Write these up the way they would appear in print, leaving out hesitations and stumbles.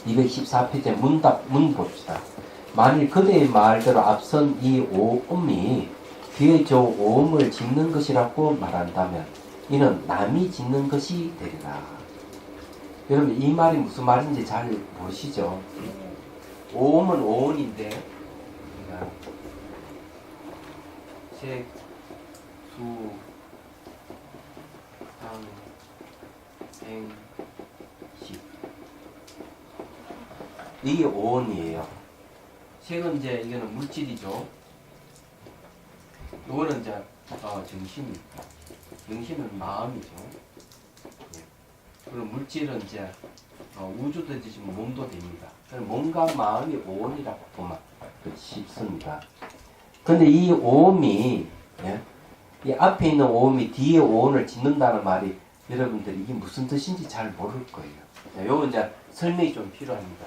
214페이지 문 봅시다. 만일 그대의 말대로 앞선 이 오음이 뒤에 저 오음을 짓는 것이라고 말한다면 이는 남이 짓는 것이 되리라. 여러분 이 말이 무슨 말인지 잘 모르시죠? 오음은 오음인데 색, 수, 상, 행, 식 이게 오온이에요. 색은 이제 이거는 물질이죠. 이거는 이제 정신입니다. 정신은 마음이죠. 그리고 물질은 이제 우주도 되지만 몸도 됩니다. 몸과 마음이 오온이라고 보면 쉽습니다. 근데 이 오음이 이 앞에 있는 오음이 뒤에 오온을 짓는다는 말이 여러분들이 이게 무슨 뜻인지 잘 모를 거예요. 요거 이제 설명이 좀 필요합니다.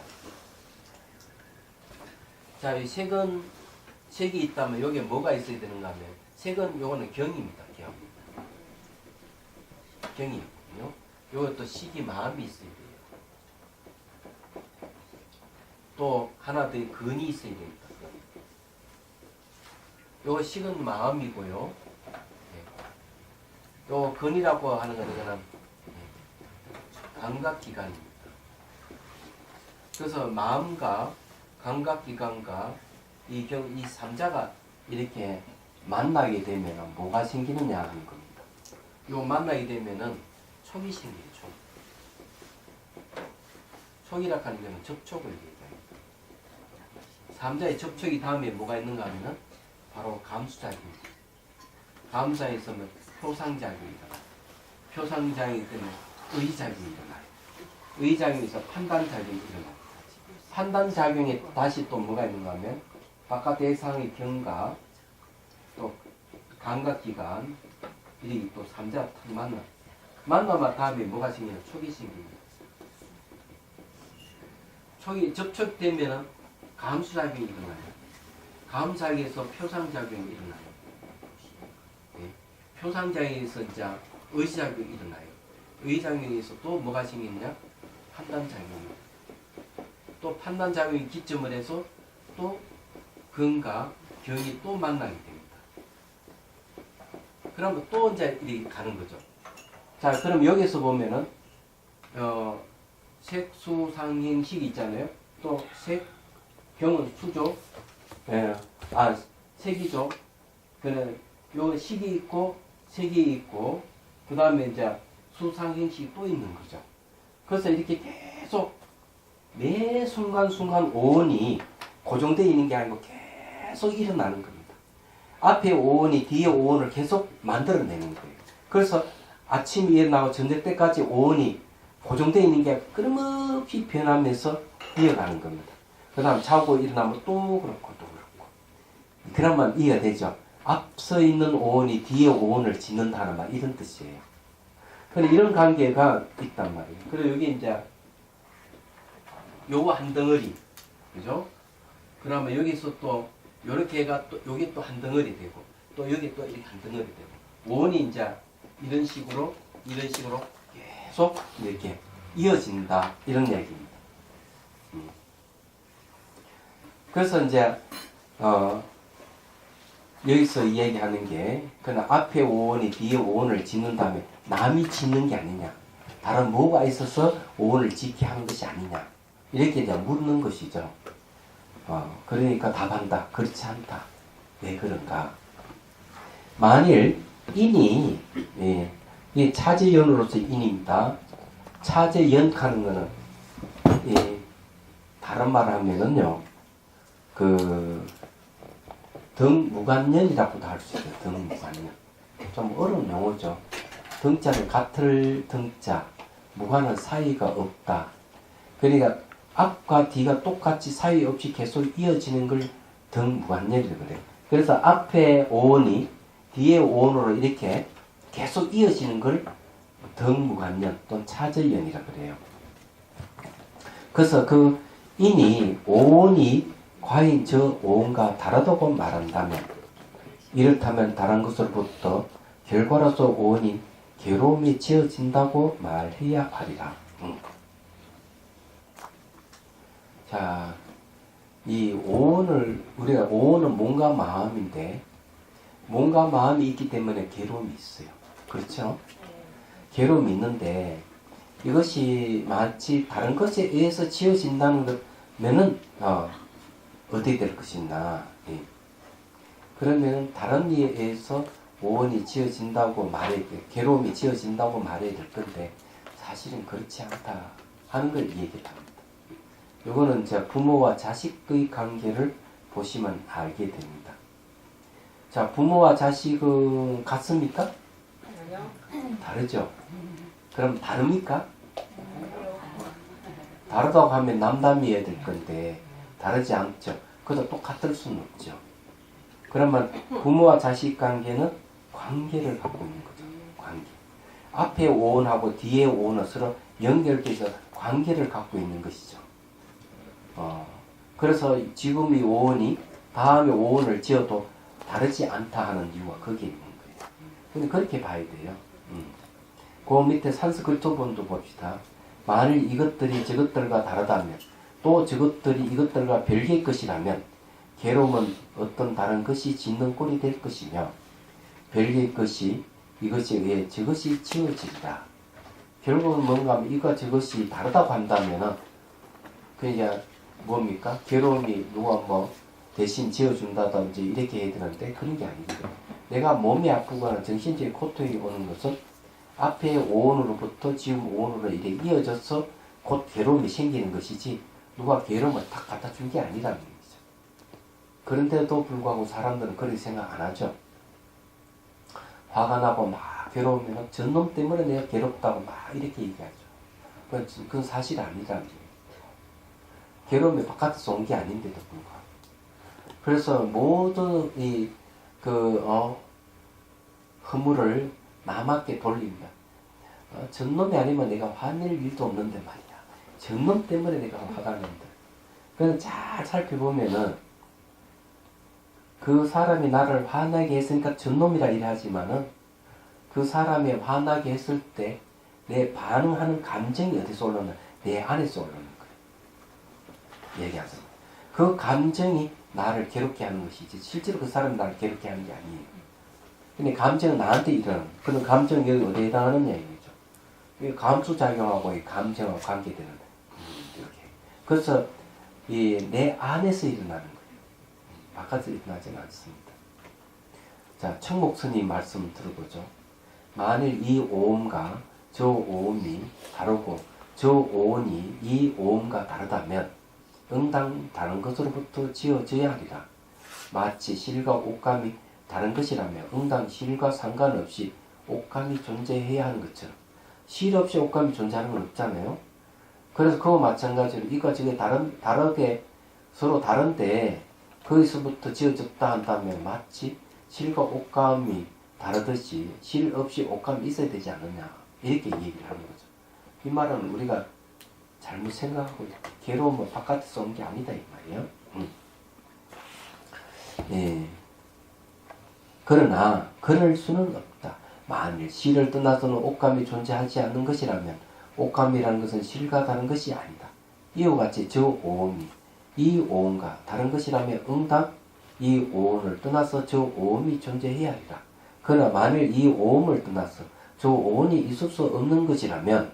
자, 이 색이 있다면 여기에 뭐가 있어야 되는가 하면 색은 요거는 경입니다. 경이거든요. 요것도 식이 마음이 있어야 돼요. 또 하나 더 근이 있어야 됩니다. 요 식은 마음이고요. 요 근이라고 하는 건 이거는 감각기관입니다. 그래서 마음과 감각기관과 이 삼자가 이렇게 만나게 되면 뭐가 생기느냐 하는 겁니다. 요 만나게 되면은 촉이 생겨요. 촉이라 하는 것은 접촉을 얘기합니다. 삼자의 접촉이 다음에 뭐가 있는가 하면은 바로 감수작용입니다. 감수작용이 있으면 표상작용이 일어나요. 표상작용이 되면 의작용이 일어나요. 의작용이 있어 판단작용이 일어나요. 판단작용에 다시 또 뭐가 있는가 하면 바깥 대상의 경과 또 감각기관 이렇게 또 삼자가 탁 만나면 다음에 뭐가 생기냐 촉이 생깁니다. 촉이 접촉되면은 감수작용이 일어나요. 감수작용에서 표상작용이 일어나요. 네. 표상작용에서 이제 의지작용이 일어나요. 의지작용에서 또 뭐가 생기느냐 판단작용이. 또 판단작용이 기점을 해서 또 근과 경이 또 만나게 됩니다. 그러면 또 이제 이렇게 가는 거죠. 자, 그럼 여기서 보면은 색, 수, 상, 행, 식이 있잖아요. 또 색, 경은 수죠. 색이죠. 그는 요 식이 있고 색이 있고 그 다음에 이제 수, 상, 행, 식이 또 있는 거죠. 그래서 이렇게 계속 매 순간순간 오온이 고정되어 있는 게 아니고 계속 일어나는 겁니다. 앞에 오온이 뒤에 오온을 계속 만들어내는 거예요. 그래서 아침 일어나고 저녁 때까지 오온이 고정되어 있는 게 끊임없이 변하면서 이어가는 겁니다. 그 다음 자고 일어나면 또 그렇고 또 그렇고. 그러면 이해가 되죠? 앞서 있는 오온이 뒤에 오온을 짓는다는 말 이런 뜻이에요. 그런데 이런 관계가 있단 말이에요. 그리고 여기 이제 요거 한 덩어리, 그죠? 그러면 여기서 또 요렇게가 또 여기 또 한 덩어리 되고 또 여기 또 이렇게 한 덩어리 되고 원이 이제 이런 식으로 계속 이렇게 이어진다 이런 얘기입니다. 그래서 이제 여기서 이야기하는 게 그냥 앞에 오온이 뒤에 오온을 짓는 다음에 남이 짓는 게 아니냐, 다른 뭐가 있어서 오온을 짓게 하는 것이 아니냐. 이렇게 이제 묻는 것이죠. 그러니까 답한다. 그렇지 않다. 왜 그런가? 만일 인이 이 차제연으로서 인입니다. 차제연하는 거는 다른 말 하면은요, 등무관연이라고도 할 수 있어요. 등무관연. 좀 어려운 용어죠. 등자는 같을 등자, 무관은 사이가 없다. 그러니까 앞과 뒤가 똑같이 사이 없이 계속 이어지는 걸 등무관연이라고 그래요. 그래서 앞에 오온이 뒤에 오온으로 이렇게 계속 이어지는 걸 등무관연 또는 차절연이라고 그래요. 그래서 그 인이 오온이 과연 저 오온과 다르다고 말한다면, 이렇다면 다른 것으로부터 결과로서 오온이 괴로움이 지어진다고 말해야 하리라. 자, 이 오온을, 우리가 오온은 몸과 마음인데, 몸과 마음이 있기 때문에 괴로움이 있어요. 그렇죠? 괴로움이 있는데, 이것이 마치 다른 것에 의해서 지어진다는 것면은, 어떻게 될 것이나, 예. 그러면 다른 이에 의해서 오온이 지어진다고 괴로움이 지어진다고 말해야 될 건데, 사실은 그렇지 않다 하는 걸 얘기합니다. 이거는 이제 부모와 자식의 관계를 보시면 알게 됩니다. 자, 부모와 자식은 같습니까? 다르죠. 그럼 다릅니까? 다르다고 하면 남남이어야 될 건데 다르지 않죠. 그래도 똑같을 수는 없죠. 그러면 부모와 자식 관계는 관계를 갖고 있는 거죠. 관계. 앞에 오온하고 뒤에 오온은 서로 연결돼서 관계를 갖고 있는 것이죠. 그래서 지금 이 오온이 다음에 오온을 지어도 다르지 않다 하는 이유가 거기에 있는 거예요. 근데 그렇게 봐야 돼요. 그 밑에 산스크리트본도 봅시다. 만일 이것들이 저것들과 다르다면, 또 저것들이 이것들과 별개의 것이라면, 괴로움은 어떤 다른 것이 짓는 꼴이 될 것이며, 별개의 것이 이것에 의해 저것이 지어지리라. 결국은 뭔가 하면 이거 저것이 다르다고 한다면은, 그러니까 뭡니까? 괴로움이 누가 뭐 대신 지어준다든지 이렇게 해야 되는데 그런 게 아닙니다. 내가 몸이 아프거나 정신적인 고통이 오는 것은 앞에 오온으로부터 지금 오온으로 이렇게 이어져서 곧 괴로움이 생기는 것이지 누가 괴로움을 딱 갖다 준 게 아니라는 얘기죠. 그런데도 불구하고 사람들은 그렇게 생각 안 하죠. 화가 나고 막 괴로우면 저놈 때문에 내가 괴롭다고 막 이렇게 얘기하죠. 그건 사실 아니라는 얘기예요. 괴로움이 바깥에서 온 게 아닌데도 불구하고. 그래서 모든 허물을 남에게 돌립니다. 저놈이 아니면 내가 화낼 일도 없는데 말이야. 저놈 때문에 내가 화가 난다. 그냥 잘 살펴보면은 그 사람이 나를 화나게 했으니까 저놈이라 일하지만은 그 사람이 화나게 했을 때 내 반응하는 감정이 어디서 올라오나? 내 안에서 올라오는 거예요. 얘기하세요. 그 감정이 나를 괴롭게 하는 것이지 실제로 그 사람이 나를 괴롭게 하는 게 아니에요. 근데 감정은 나한테 일어나는 그런 감정이 어디에 해당하느냐 이거죠. 이 감수작용하고 이 감정하고 관계되는 이렇게. 그래서 내 안에서 일어나는 거예요. 바깥에서 일어나지는 않습니다. 자, 청목스님 말씀 들어보죠. 만일 이 오음과 저 오음이 다르고 저 오온이 이 오음과 다르다면 응당 다른 것으로부터 지어져야 하리라. 마치 실과 옷감이 다른 것이라면 응당 실과 상관없이 옷감이 존재해야 하는 것처럼 실 없이 옷감이 존재하는 건 없잖아요. 그래서 그와 마찬가지로 이거 저게 다르게 서로 다른데 거기서부터 지어졌다 한다면 마치 실과 옷감이 다르듯이 실 없이 옷감이 있어야 되지 않느냐 이렇게 얘기를 하는 거죠. 이 말은 우리가 잘못 생각하고 괴로움은 바깥에서 온 게 아니다 이 말이에요. 예. 그러나 그럴 수는 없다. 만일 실을 떠나서는 옷감이 존재하지 않는 것이라면 옷감이라는 것은 실과 다른 것이 아니다. 이와 같이 저 오음이 이 오음과 다른 것이라면 응당 이 오음을 떠나서 저 오음이 존재해야 하리라. 그러나 만일 이 오음을 떠나서 저 오음이 있을 수 없는 것이라면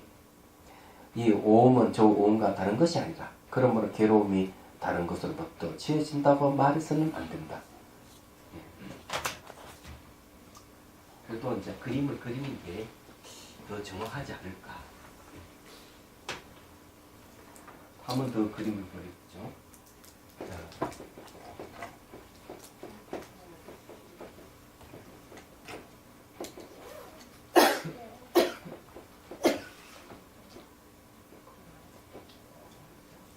이 오음은 저 오음과 다른 것이 아니라 그러므로 괴로움이 다른 것으로부터 지어진다고 말해서는 안 된다. 그래도 이제 그림을 그리는 게 더 정확하지 않을까. 한 번 더 그림을 그리죠.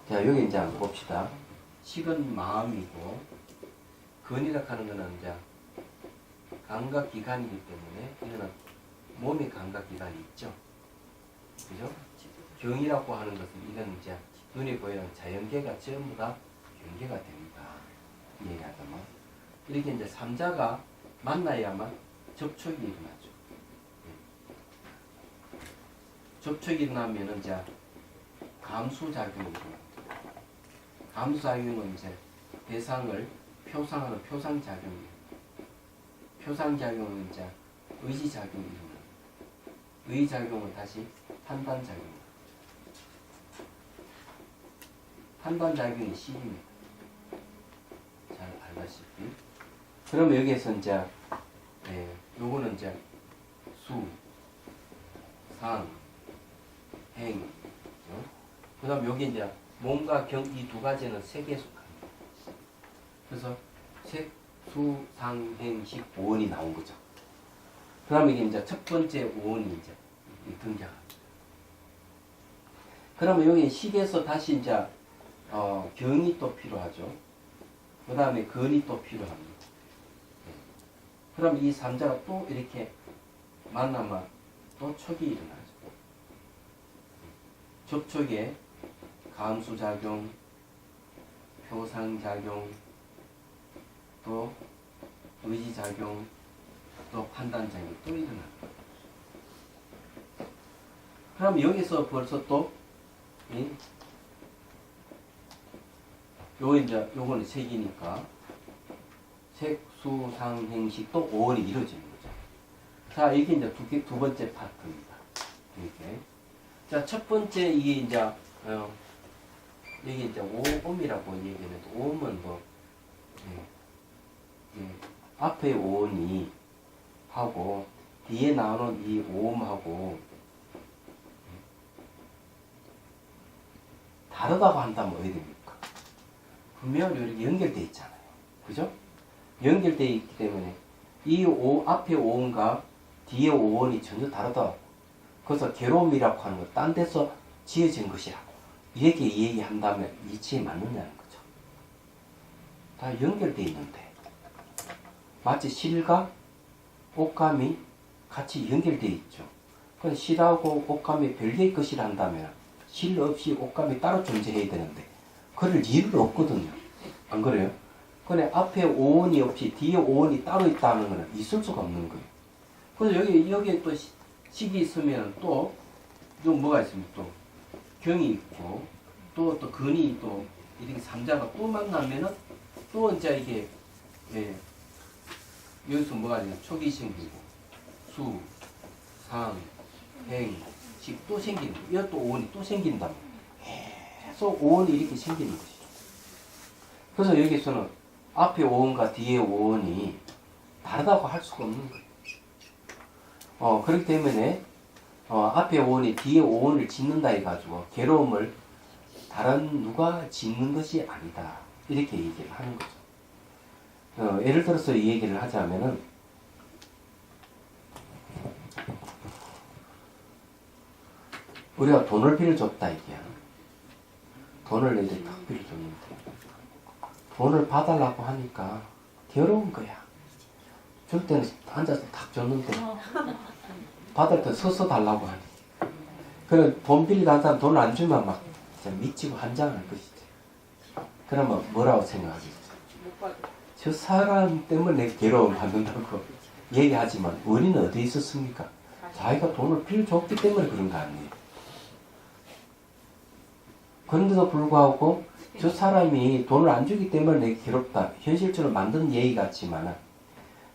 자, 여기 이제 한번 봅시다. 식은 마음이고, 근이라 하는 거는 이제 감각기관이기 때문에, 이거는 몸의 감각기관이 있죠. 그죠? 경이라고 하는 것은 이건 이제 눈에 보이는 자연계가 전부 다 경계가 됩니다. 이해하자면. 이렇게 이제 삼자가 만나야만 접촉이 일어나죠. 접촉이 일어나면 이제 감수작용이 일어납니다. 감수작용은 이제 대상을 표상하는 표상작용이에요. 표상작용은 이제 의지작용입니다. 의지작용은 다시 판단작용입니다. 판단작용이 C입니다. 잘 알다시피. 그러면 여기에서 이제, 요거는 이제 수, 상, 행. 그 다음 여기 이제 몸과 경, 이 두 가지는 색에 속합니다. 그래서 색, 수, 상, 행, 식, 오원이 나온 거죠. 그 다음에 이게 이제 첫 번째 오원이 이제 등장합니다. 그러면 여기 식에서 다시 이제, 경이 또 필요하죠. 그 다음에 근이 또 필요합니다. 그럼 이 삼자가 또 이렇게 만나면 또 촉이 일어나죠. 접촉에 감수작용, 표상작용, 또 의지작용, 또 판단작용 또 일어납니다. 그럼 여기서 벌써 또 요거는 색이니까 색, 수, 상, 행식 또 오원이 이루어지는 거죠. 자, 이게 이제 두 번째 파트입니다. 이렇게. 자, 첫 번째 이게 이제 이게 이제 오음이라고 얘기했는데 오음은 뭐 앞에 오음이 하고 뒤에 나오는 이 오음하고 다르다고 한다면 어떻게 됩니까? 분명히 이렇게 연결되어 있잖아요. 그죠? 연결되어 있기 때문에 이 앞에 오음과 뒤에 오음이 전혀 다르다고. 그래서 괴로움이라고 하는 거 딴 데서 지어진 것이라고 이렇게 얘기한다면 이치에 맞느냐는 거죠. 다 연결되어 있는데 마치 실과 옷감이 같이 연결되어 있죠. 그럼 실하고 옷감이 별개의 것이라 한다면 실 없이 옷감이 따로 존재해야 되는데 그럴 이유가 없거든요. 안 그래요? 근데 앞에 오원이 없이 뒤에 오원이 따로 있다는 것은 있을 수가 없는 거예요. 그래서 여기에 또 식이 있으면 또 뭐가 있습니까? 또 경이 있고 또 근이 또 이렇게 삼자가 또 만나면은 또 이제 이게 여기서 뭐가 되냐? 촉이 생기고 수, 상, 행, 식 또 생기는 거예요. 이것도 오원이 또 생긴다면 계속 오원이 이렇게 생기는 것이죠. 그래서 여기서는 앞에 오원과 뒤에 오원이 다르다고 할 수가 없는 거예요. 그렇기 때문에 앞에 오원이 뒤에 오원을 짓는다 해가지고 괴로움을 다른 누가 짓는 것이 아니다. 이렇게 얘기를 하는 거죠. 예를 들어서 이 얘기를 하자면은 우리가 돈을 빌려줬다 이게야. 돈을 내들 딱 빌려줬는데 돈을 봐달라고 하니까 괴로운 거야. 줄 때는 앉아서 탁 줬는데 받을 때 서서 달라고 하니. 그래 돈 빌리는 사람 돈 안 주면 막 미치고 한장할 것이지. 그러면 뭐라고 생각하겠어? 저 사람 때문에 괴로움 받는다고 얘기하지만 원인은 어디에 있었습니까? 자기가 돈을 빌려줬기 때문에 그런 거 아니에요. 그런데도 불구하고 저 사람이 돈을 안 주기 때문에 내게 괴롭다. 현실적으로 만든 얘기 같지만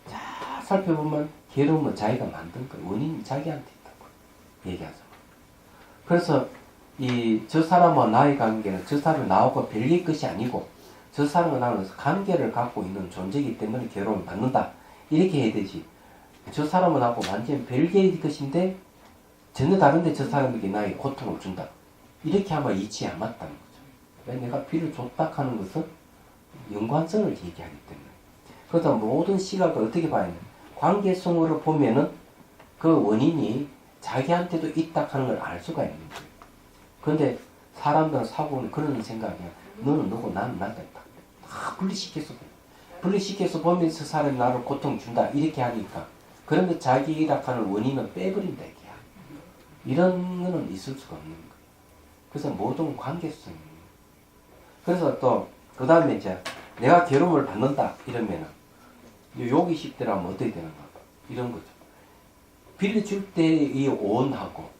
잘 살펴보면 괴로움은 자기가 만든 거예요. 원인이 자기한테 있다고 얘기하죠. 그래서 저 사람과 나의 관계는 저 사람이 나하고 별개의 것이 아니고 저 사람과 나는 관계를 갖고 있는 존재이기 때문에 괴로움을 받는다. 이렇게 해야 되지. 저 사람은 나하고 완전 별개의 것인데 전혀 다른데 저 사람에게 나에게 고통을 준다. 이렇게 하면 이치에 안 맞다는 거죠. 왜 내가 비를 줬다 하는 것은 연관성을 얘기하기 때문에. 그래서 모든 시각을 어떻게 봐야 하냐. 관계성으로 보면은 그 원인이 자기한테도 있다 하는 걸 알 수가 있는 거예요. 그런데 사람들은 사고는 그런 생각이야. 너는 너고 나는 나다. 다 분리시켜서 보면서 사람이 나를 고통 준다. 이렇게 하니까. 그런데 자기라 하는 원인은 빼버린다. 이게야. 이런 거는 있을 수가 없는 거예요. 그래서 모든 관계성이. 그래서 또, 그 다음에 이제 내가 괴로움을 받는다. 이러면은, 요기 10대라면 어떻게 되는가. 이런 거죠. 빌려줄 때의 오온하고,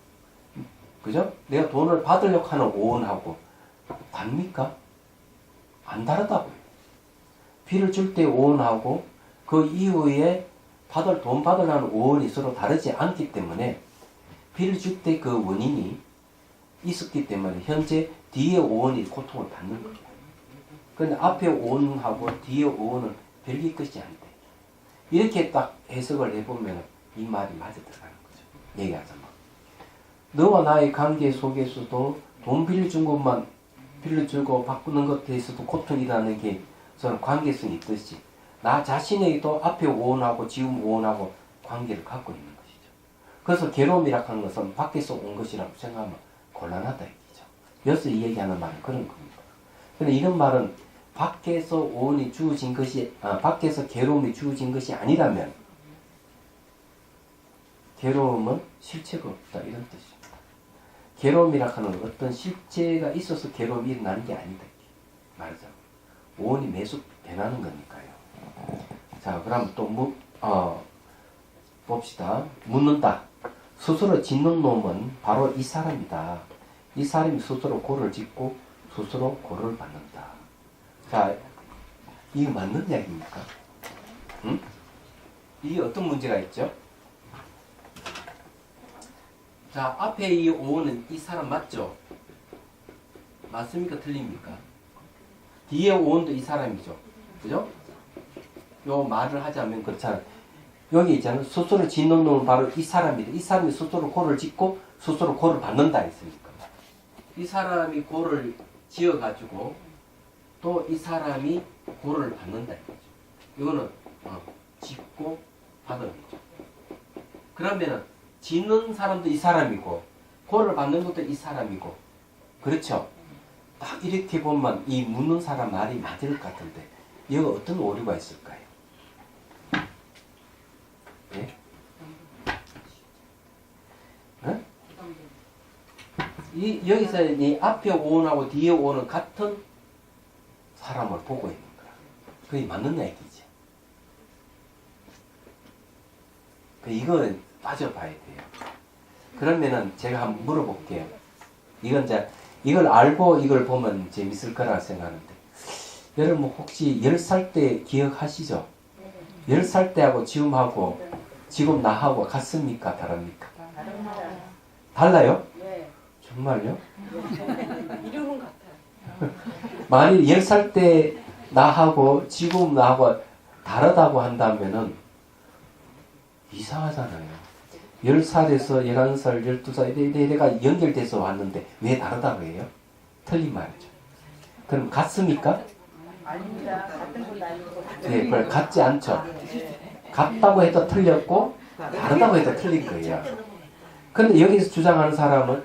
그죠? 내가 돈을 받으려고 하는 오온하고, 답니까? 안 다르다고요. 비를 줄 때 오온하고 그 이후에 돈 받으려는 오온이 서로 다르지 않기 때문에 비를 줄 때 그 원인이 있었기 때문에 현재 뒤에 오온이 고통을 받는 거예요. 그런데 앞에 오온하고 뒤에 오온은 별개 것이 아니다. 이렇게 딱 해석을 해보면 이 말이 맞아 들어가는 거죠. 얘기하자면 너와 나의 관계 속에서도 돈 빌려준 것만 빌려주고 바꾸는 것에 대해서도 고통이 일어나는 게 저는 관계성이 있듯이 나 자신에게도 앞에 오온하고 지금 오온하고 관계를 갖고 있는 것이죠. 그래서 괴로움이라 하는 것은 밖에서 온 것이라고 생각하면 곤란하다 얘기죠. 여기서 이 얘기하는 말은 그런 겁니다. 근데 이런 말은 밖에서 오온이 주어진 것이 밖에서 괴로움이 주어진 것이 아니라면 괴로움은 실체가 없다 이런 뜻입니다. 괴로움이라 하는 어떤 실체가 있어서 괴로움이 일어나는 게 아니다. 말하자면 오온이 매수 변하는 거니까요. 자, 그럼 또 봅시다. 묻는다. 스스로 짓는 놈은 바로 이 사람이다. 이 사람이 스스로 고를 짓고 스스로 고를 받는다. 자, 이거 맞는 이야기입니까? 응? 이게 어떤 문제가 있죠? 자, 앞에 이 오는 이 사람 맞죠? 맞습니까? 틀립니까? 뒤에 오온도 이 사람이죠. 그죠? 요 말을 하자면 그렇잖아요. 여기 있잖아요. 스스로 짓는 놈은 바로 이 사람이다. 이 사람이 스스로 고를 짓고 스스로 고를 받는다 했으니까. 이 사람이 고를 지어가지고 또 이 사람이 고를 받는다 이거죠. 이거는 짓고 받는 거죠. 그러면은 짓는 사람도 이 사람이고 고를 받는 것도 이 사람이고 그렇죠. 딱 이렇게 보면 이 묻는 사람 말이 맞을 것 같은데 여기 어떤 오류가 있을까요? 예? 네? 여기서 이 앞에 오온하고 뒤에 오온은 같은 사람을 보고 있는 거야. 그게 맞는 얘기지. 이거는 빠져봐야 돼요. 그러면은 제가 한번 물어볼게요. 이걸 알고 이걸 보면 재밌을 거라 생각하는데 여러분 혹시 10살 때 기억하시죠? 10살 때하고 지금 나하고 같습니까? 다릅니까? 달라요? 네. 정말요? 이름은 같아요. 만일 10살 때 나하고 지금 나하고 다르다고 한다면은 이상하잖아요. 10살에서 11살, 12살 이래가 연결돼서 왔는데 왜 다르다고 해요? 틀린 말이죠. 그럼 같습니까? 아닙니다. 같은 것도 아니고 네, 그걸 같지 않죠. 같다고 해도 틀렸고 다르다고 해도 틀린 거예요. 근데 여기서 주장하는 사람은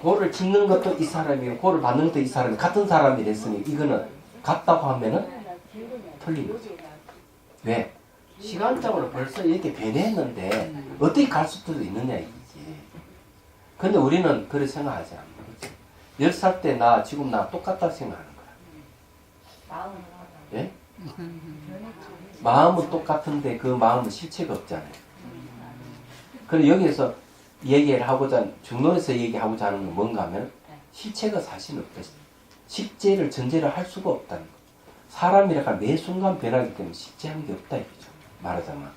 고를 짓는 것도 이 사람이고 고를 받는 것도 이 사람이 같은 사람이 됐으니 이거는 같다고 하면은 틀린 거죠. 왜? 시간적으로 벌써 이렇게 변했는데 어떻게 갈 수도 있느냐 이기지. 근데 우리는 그렇게 생각하지 않는 거지. 10살 때 나 지금 나 똑같다 생각하는 거야. 예? 마음은 똑같은데 그 마음은 실체가 없잖아요. 그래서 여기에서 얘기를 하고자 중론에서 얘기하고자 하는 건 뭔가 하면 실체가 사실 없다. 실제를 전제를 할 수가 없다는 거. 사람이라가 매 순간 변하기 때문에 실제한 게 없다 이거죠. 말하자면.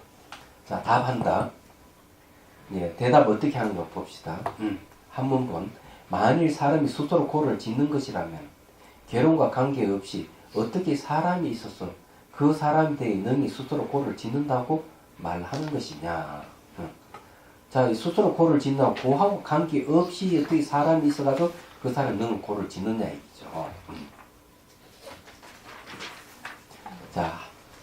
자, 답한다. 예, 대답 어떻게 하는 거 봅시다. 한 문본. 만일 사람이 스스로 고를 짓는 것이라면 괴로움과 관계없이 어떻게 사람이 있어서 그 사람에 대해 능히 스스로 고를 짓는다고 말하는 것이냐. 자, 스스로 고를 짓는다고 고하고 관계없이 어떻게 사람이 있어가지고 그 사람이 능히 고를 짓느냐 이죠. 자,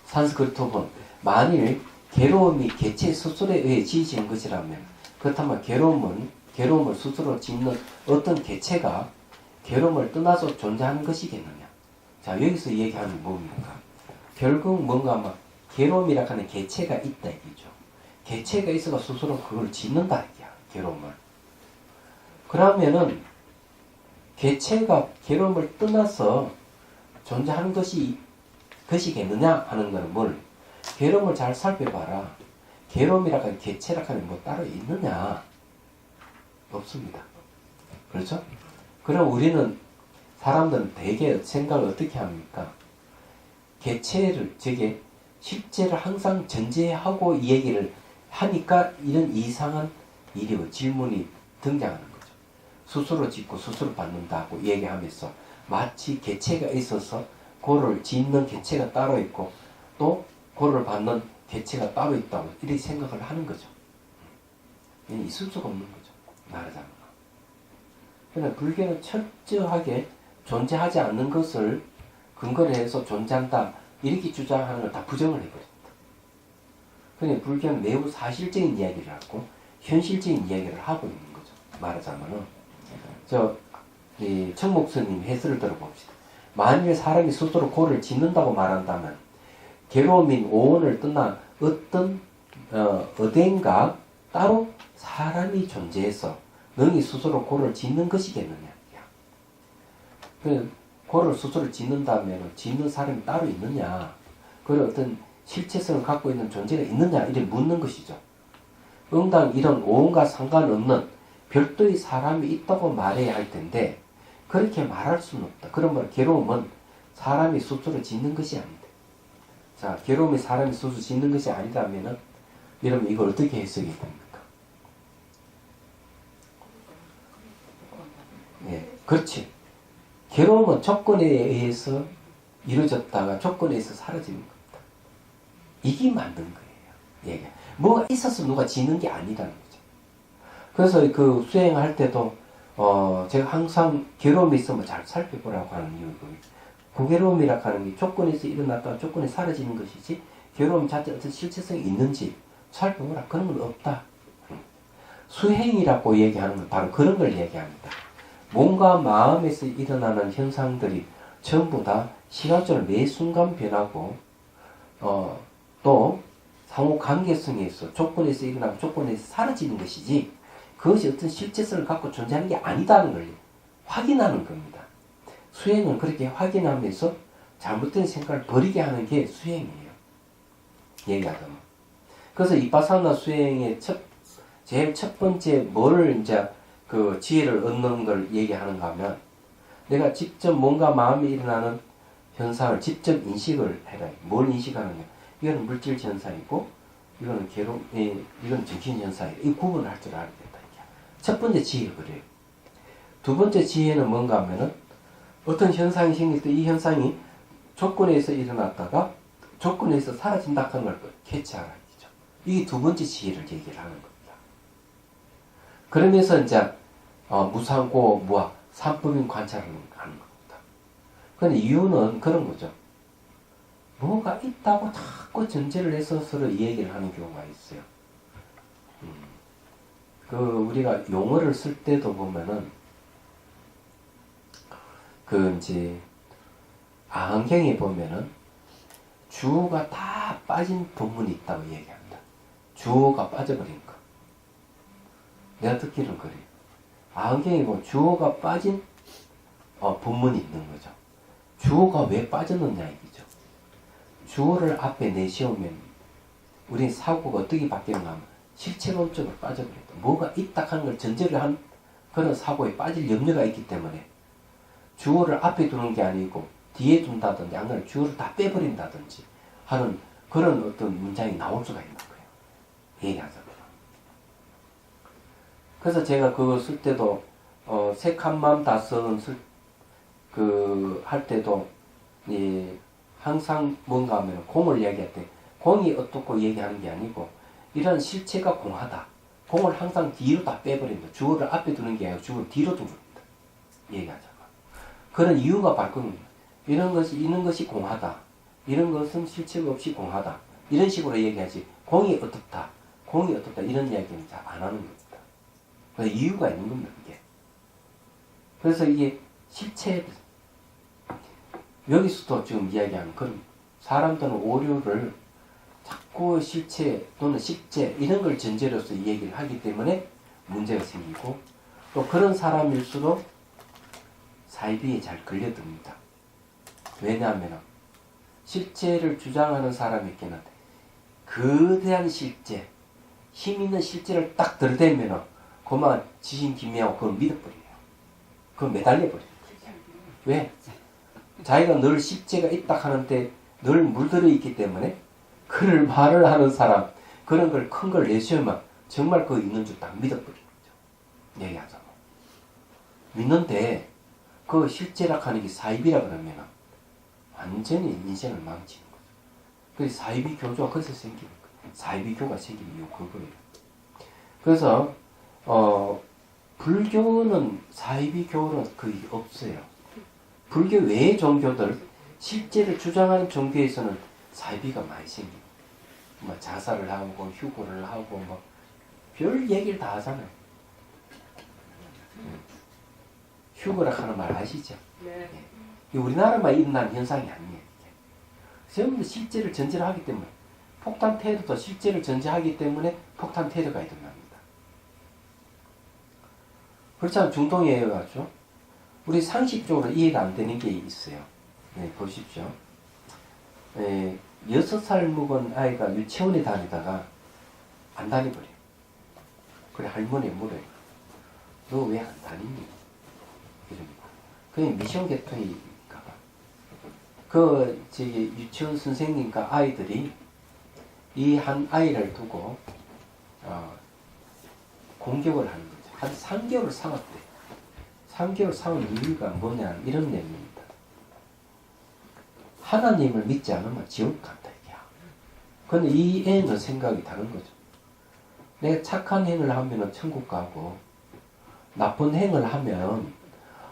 산스크리트어본 만일 괴로움이 개체 스스로에 의해 지어진 것이라면 그렇다면 괴로움을 스스로 짓는 어떤 개체가 괴로움을 떠나서 존재하는 것이겠느냐. 자, 여기서 얘기하는 게 뭡니까? 결국 뭔가 막 괴로움이라 하는 개체가 있다 이기죠. 개체가 있어가 스스로 그걸 짓는다 이기야. 괴로움을. 그러면은 개체가 괴로움을 떠나서 존재하는 것이겠느냐 하는 거는 뭘? 괴로움을 잘 살펴봐라. 괴로움이라 하는 개체라 하는 뭐 따로 있느냐? 없습니다. 그렇죠? 그럼 우리는 사람들은 대개 생각을 어떻게 합니까? 개체를, 저게 실제를 항상 전제하고 이 얘기를 하니까 이런 이상한 일이, 질문이 등장하는 거죠. 스스로 짓고 스스로 받는다고 얘기하면서 마치 개체가 있어서 그를 짓는 개체가 따로 있고 또 그를 받는 개체가 따로 있다고 이렇게 생각을 하는 거죠. 있을 수가 없는 거죠. 말하자면. 그러나 불교는 철저하게 존재하지 않는 것을 근거로 해서 존재한다 이렇게 주장하는 걸 다 부정을 해버립니다. 그러니 불교는 매우 사실적인 이야기를 하고 현실적인 이야기를 하고 있는 거죠. 말하자면은 이 청목스님 해설을 들어봅시다. 만일 사람이 스스로 고를 짓는다고 말한다면 괴로움인 오온을 떠나 어떤 어딘가 따로 사람이 존재해서 능히 스스로 고를 짓는 것이겠느냐. 그 고를 스스로 짓는다면 짓는 사람이 따로 있느냐. 그런 어떤 실체성을 갖고 있는 존재가 있느냐 이렇게 묻는 것이죠. 응당 이런 오온과 상관없는 별도의 사람이 있다고 말해야 할 텐데 그렇게 말할 수는 없다. 그러면 괴로움은 사람이 스스로 짓는 것이 아니다. 자, 괴로움이 사람이 스스로 짓는 것이 아니라면은 이러면 이걸 어떻게 해석이 됩니까? 예, 그렇지. 괴로움은 조건에 의해서 이루어졌다가 조건에 의해서 사라지는 겁니다. 이게 맞는 거예요. 얘가. 뭐가 있어서 누가 짓는 게 아니라는 거죠. 그래서 그 수행할 때도 제가 항상 괴로움이 있으면 잘 살펴보라고 하는 이유는 고괴로움이라고 하는 게 조건에서 일어났다가 조건에 사라지는 것이지 괴로움 자체 어떤 실체성이 있는지 살펴보라. 그런 건 없다. 수행이라고 얘기하는 건 바로 그런 걸 얘기합니다. 몸과 마음에서 일어나는 현상들이 전부 다 시각적으로 매 순간 변하고 또 상호 관계성에서 조건에서 일어나고 조건에서 사라지는 것이지 그것이 어떤 실체성을 갖고 존재하는 게 아니다는 걸 확인하는 겁니다. 수행은 그렇게 확인하면서 잘못된 생각을 버리게 하는 게 수행이에요. 얘기하자면. 그래서 이빠사나 수행의 제일 첫 번째 뭘 이제 그 지혜를 얻는 걸 얘기하는가 하면 내가 직접 뭔가 마음에 일어나는 현상을 직접 인식을 해라. 뭘 인식하느냐. 이거는 물질 현상이고 이거는 이건 정신 현상이고 이 구분을 할 줄 알아야 된다. 첫 번째 지혜가 그래요. 두 번째 지혜는 뭔가 하면은 어떤 현상이 생길 때 이 현상이 조건에서 일어났다가 조건에서 사라진다 하는 걸 캐치하라. 이게 두 번째 지혜를 얘기를 하는 겁니다. 그러면서 이제 무상고 무아 삼법인 관찰을 하는 겁니다. 그런데 이유는 그런 거죠. 뭐가 있다고 자꾸 전제를 해서 서로 이 얘기를 하는 경우가 있어요. 우리가 용어를 쓸 때도 보면은 이제 안경에 보면은 주어가 다 빠진 본문이 있다고 얘기합니다. 주어가 빠져버린 거. 내가 듣기로는 그래요. 안경에 보면 주어가 빠진 본문이 있는 거죠. 주어가 왜 빠졌느냐 이거죠. 주어를 앞에 내세우면 우리 사고가 어떻게 바뀌는가 하면 실체론적으로 빠져버린다. 뭐가 있다 하는 걸 전제를 한 그런 사고에 빠질 염려가 있기 때문에 주어를 앞에 두는 게 아니고 뒤에 둔다든지 아니면 주어를 다 빼버린다든지 하는 그런 어떤 문장이 나올 수가 있는 거예요. 얘기하자면. 그래서 제가 그거 쓸 때도 색한맘 다스는 할 때도 항상 뭔가 하면 공을 얘기할 때 공이 어떻고 얘기하는 게 아니고 이런 실체가 공하다. 공을 항상 뒤로 다 빼버린다. 주어를 앞에 두는 게 아니고 주어를 뒤로 두는 겁니다. 얘기하자면. 그런 이유가 바로 겁니다. 이런 것이 있는 것이 공하다. 이런 것은 실체가 없이 공하다. 이런 식으로 얘기하지. 공이 어떻다. 공이 어떻다. 이런 이야기는 잘 안 하는 겁니다. 그래서 이유가 있는 겁니다. 이게. 그래서 이게 실체 여기서도 지금 이야기하는 그런 사람들은 오류를 자꾸 실체 또는 실제 이런 걸 전제로서 이 얘기를 하기 때문에 문제가 생기고 또 그런 사람일수록 사이비에 잘 걸려듭니다. 왜냐하면 실체를 주장하는 사람에게는 거대한 실제, 힘 있는 실제를 딱 들이대면 그만 지신기미하고 그걸 믿어버려요. 그걸 매달려버려요. 왜? 자기가 늘 실제가 있다 하는데 늘 물들어 있기 때문에 그를 말을 하는 사람, 그런 걸 큰 걸 내세우면 정말 그거 있는 줄 딱 믿어버리는 거죠. 얘기하자면. 믿는데 그 실제라 하는 게 사입이라 그러면 완전히 인생을 망치는 거죠. 그래서 사이비 교조가 그래서 생기는 거예요. 사이비 교가 생긴 이유 그거예요. 그래서 불교는 사이비 교는 거의 없어요. 불교 외의 종교들 실제를 주장하는 종교에서는 사이비가 많이 생깁니다. 뭐 자살을 하고 휴고를 하고 뭐 별 얘기를 다 하잖아요. 휴거라 하는 말 아시죠? 네. 우리나라만 일어난 현상이 아니에요. 전부 실제를 전제를 하기 때문에 폭탄 테러도 실제를 전제하기 때문에 폭탄 테러가 일어납니다. 그렇잖아요. 중동에 가죠. 우리 상식적으로 이해가 안 되는 게 있어요. 네, 보십시오. 6살 먹은 아이가 유치원에 다니다가 안 다니버려요. 그래 할머니 물어요. 너 왜 안 다니니? 이러니까. 그냥 미션 계통이니까. 유치원 선생님과 아이들이 이 한 아이를 두고 공격을 하는 거죠. 한 3개월 싸웠대. 3개월 싸운 이유가 뭐냐 이런 내용입니다. 하나님을 믿지 않으면 지옥 간다 이게야. 근데 이 애는 생각이 다른 거죠. 내가 착한 행을 하면 천국 가고 나쁜 행을 하면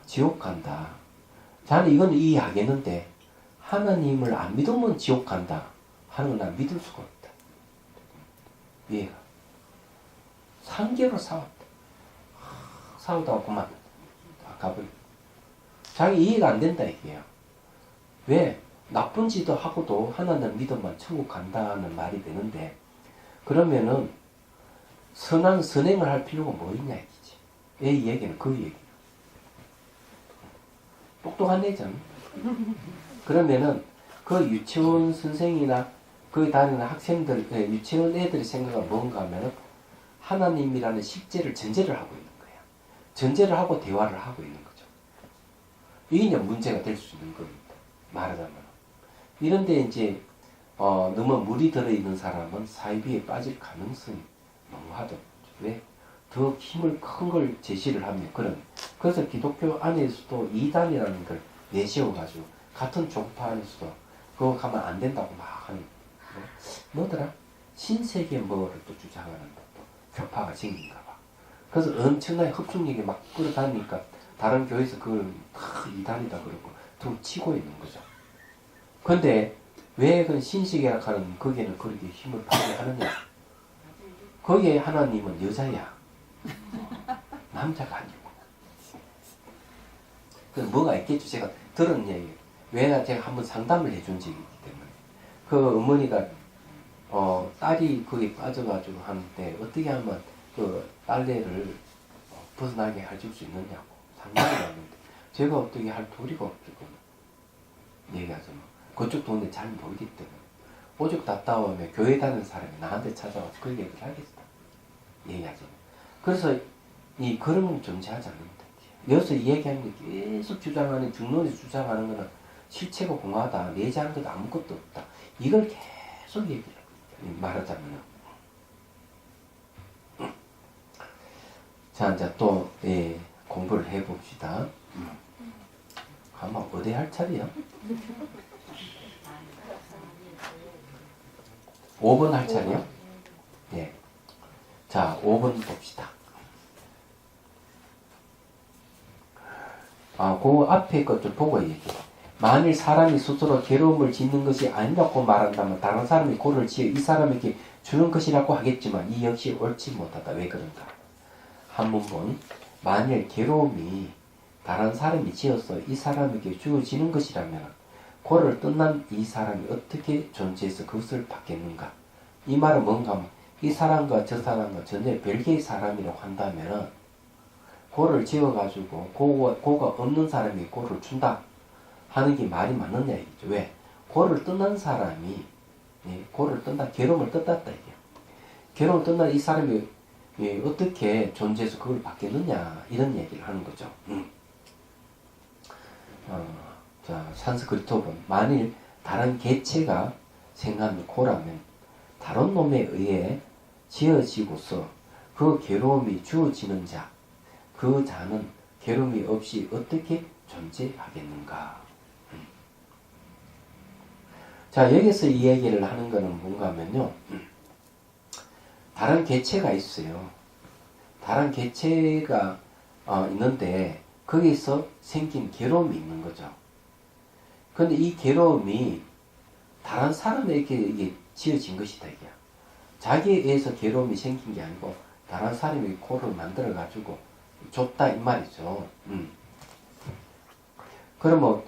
지옥 간다. 자는 이건 이해하겠는데 하나님을 안 믿으면 지옥 간다 하는 건 난 믿을 수가 없다. 이해가. 3개월 싸웠다. 싸우다가 그만 가버려. 자기 이해가 안 된다 이게요. 왜? 나쁜 짓도 하고도 하나님 믿으면 천국 간다는 말이 되는데 그러면은 선행을 할 필요가 뭐 있냐 이기지. 이 얘기는 그 얘기야. 똑똑한 애잖아. 그러면은 그 유치원 선생이나 그 다니는 학생들, 유치원 애들의 생각은 뭔가 하면은 하나님이라는 실제를 전제를 하고 있는 거야. 전제를 하고 대화를 하고 있는 거죠. 이게 문제가 될 수 있는 겁니다. 말하자면. 이런데 이제 너무 물이 들어있는 사람은 사이비에 빠질 가능성이 너무 하죠. 왜? 더 힘을 큰 걸 제시를 하면 그래서 기독교 안에서도 이단이라는 걸 내세워가지고 같은 종파 안에서도 그거 가면 안 된다고 막 하는 뭐더라? 신세계 뭐를 또 주장하는 또 교파가 생긴가 봐. 그래서 엄청나게 흡중력이 막 끌어다니니까 다른 교회에서 그걸 이단이다 그러고 좀 치고 있는 거죠. 근데 왜 그 신세계라 하는 거기에는 그렇게 힘을 발휘하느냐? 거기에 하나님은 여자야. 남자가 아니고. 그 뭐가 있겠죠. 제가 들은 얘기. 왜 제가 한번 상담을 해준 적이 있기 때문에. 그 어머니가 딸이 거기 빠져가지고 하는데 어떻게 하면 그 딸내를 벗어나게 해줄 수 있느냐고 상담을 하는데 제가 어떻게 할 도리가 없거든요. 얘기하자면 그쪽 돈에 잘 모르기 때문에 오죽 답답하면 교회 다니는 사람이 나한테 찾아와서 그 얘기를 하겠다. 얘기하자면. 그래서 이 그런 존재하지 않는다. 여기서 얘기하는 게 계속 주장하는 중론에서 주장하는 거는 실체가 공하다. 내재하는 것도 아무것도 없다. 이걸 계속 얘기를 말하자면 자 이제 또 공부를 해봅시다. 아마 어디 할 차례야? 5번 할 차례요? 예. 자 5번 봅시다. 그 앞에 것 좀 보고 얘기해. 만일 사람이 스스로 괴로움을 짓는 것이 아니라고 말한다면 다른 사람이 고를 지어 이 사람에게 주는 것이라고 하겠지만 이 역시 옳지 못하다. 왜 그런가? 한문본 만일 괴로움이 다른 사람이 지어서 이 사람에게 주어지는 것이라면 고를 떠난 이 사람이 어떻게 존재해서 그것을 받겠는가? 이 말은 뭔가 하면 이 사람과 저 사람과 전혀 별개의 사람이라고 한다면 고를 지어가지고 고가 없는 사람이 고를 준다 하는 게 말이 맞느냐 이거죠. 왜? 고를 떠난 사람이 고를 뜬다, 괴로움을 떴다 이게. 괴로움을 떠난 이 사람이 어떻게 존재해서 그걸 받겠느냐 이런 얘기를 하는 거죠. 자, 산스크리트어는 만일 다른 개체가 생한 코라면 다른 놈에 의해 지어지고서 그 괴로움이 주어지는 자, 그 자는 괴로움이 없이 어떻게 존재하겠는가. 자, 여기서 이 얘기를 하는 거는 뭔가 하면요. 다른 개체가 있어요. 다른 개체가 있는데 거기서 생긴 괴로움이 있는 거죠. 근데 이 괴로움이 다른 사람에게 이게 지어진 것이다, 이게. 자기에 의해서 괴로움이 생긴 게 아니고 다른 사람이 코를 만들어 가지고 줬다 이 말이죠. 그러면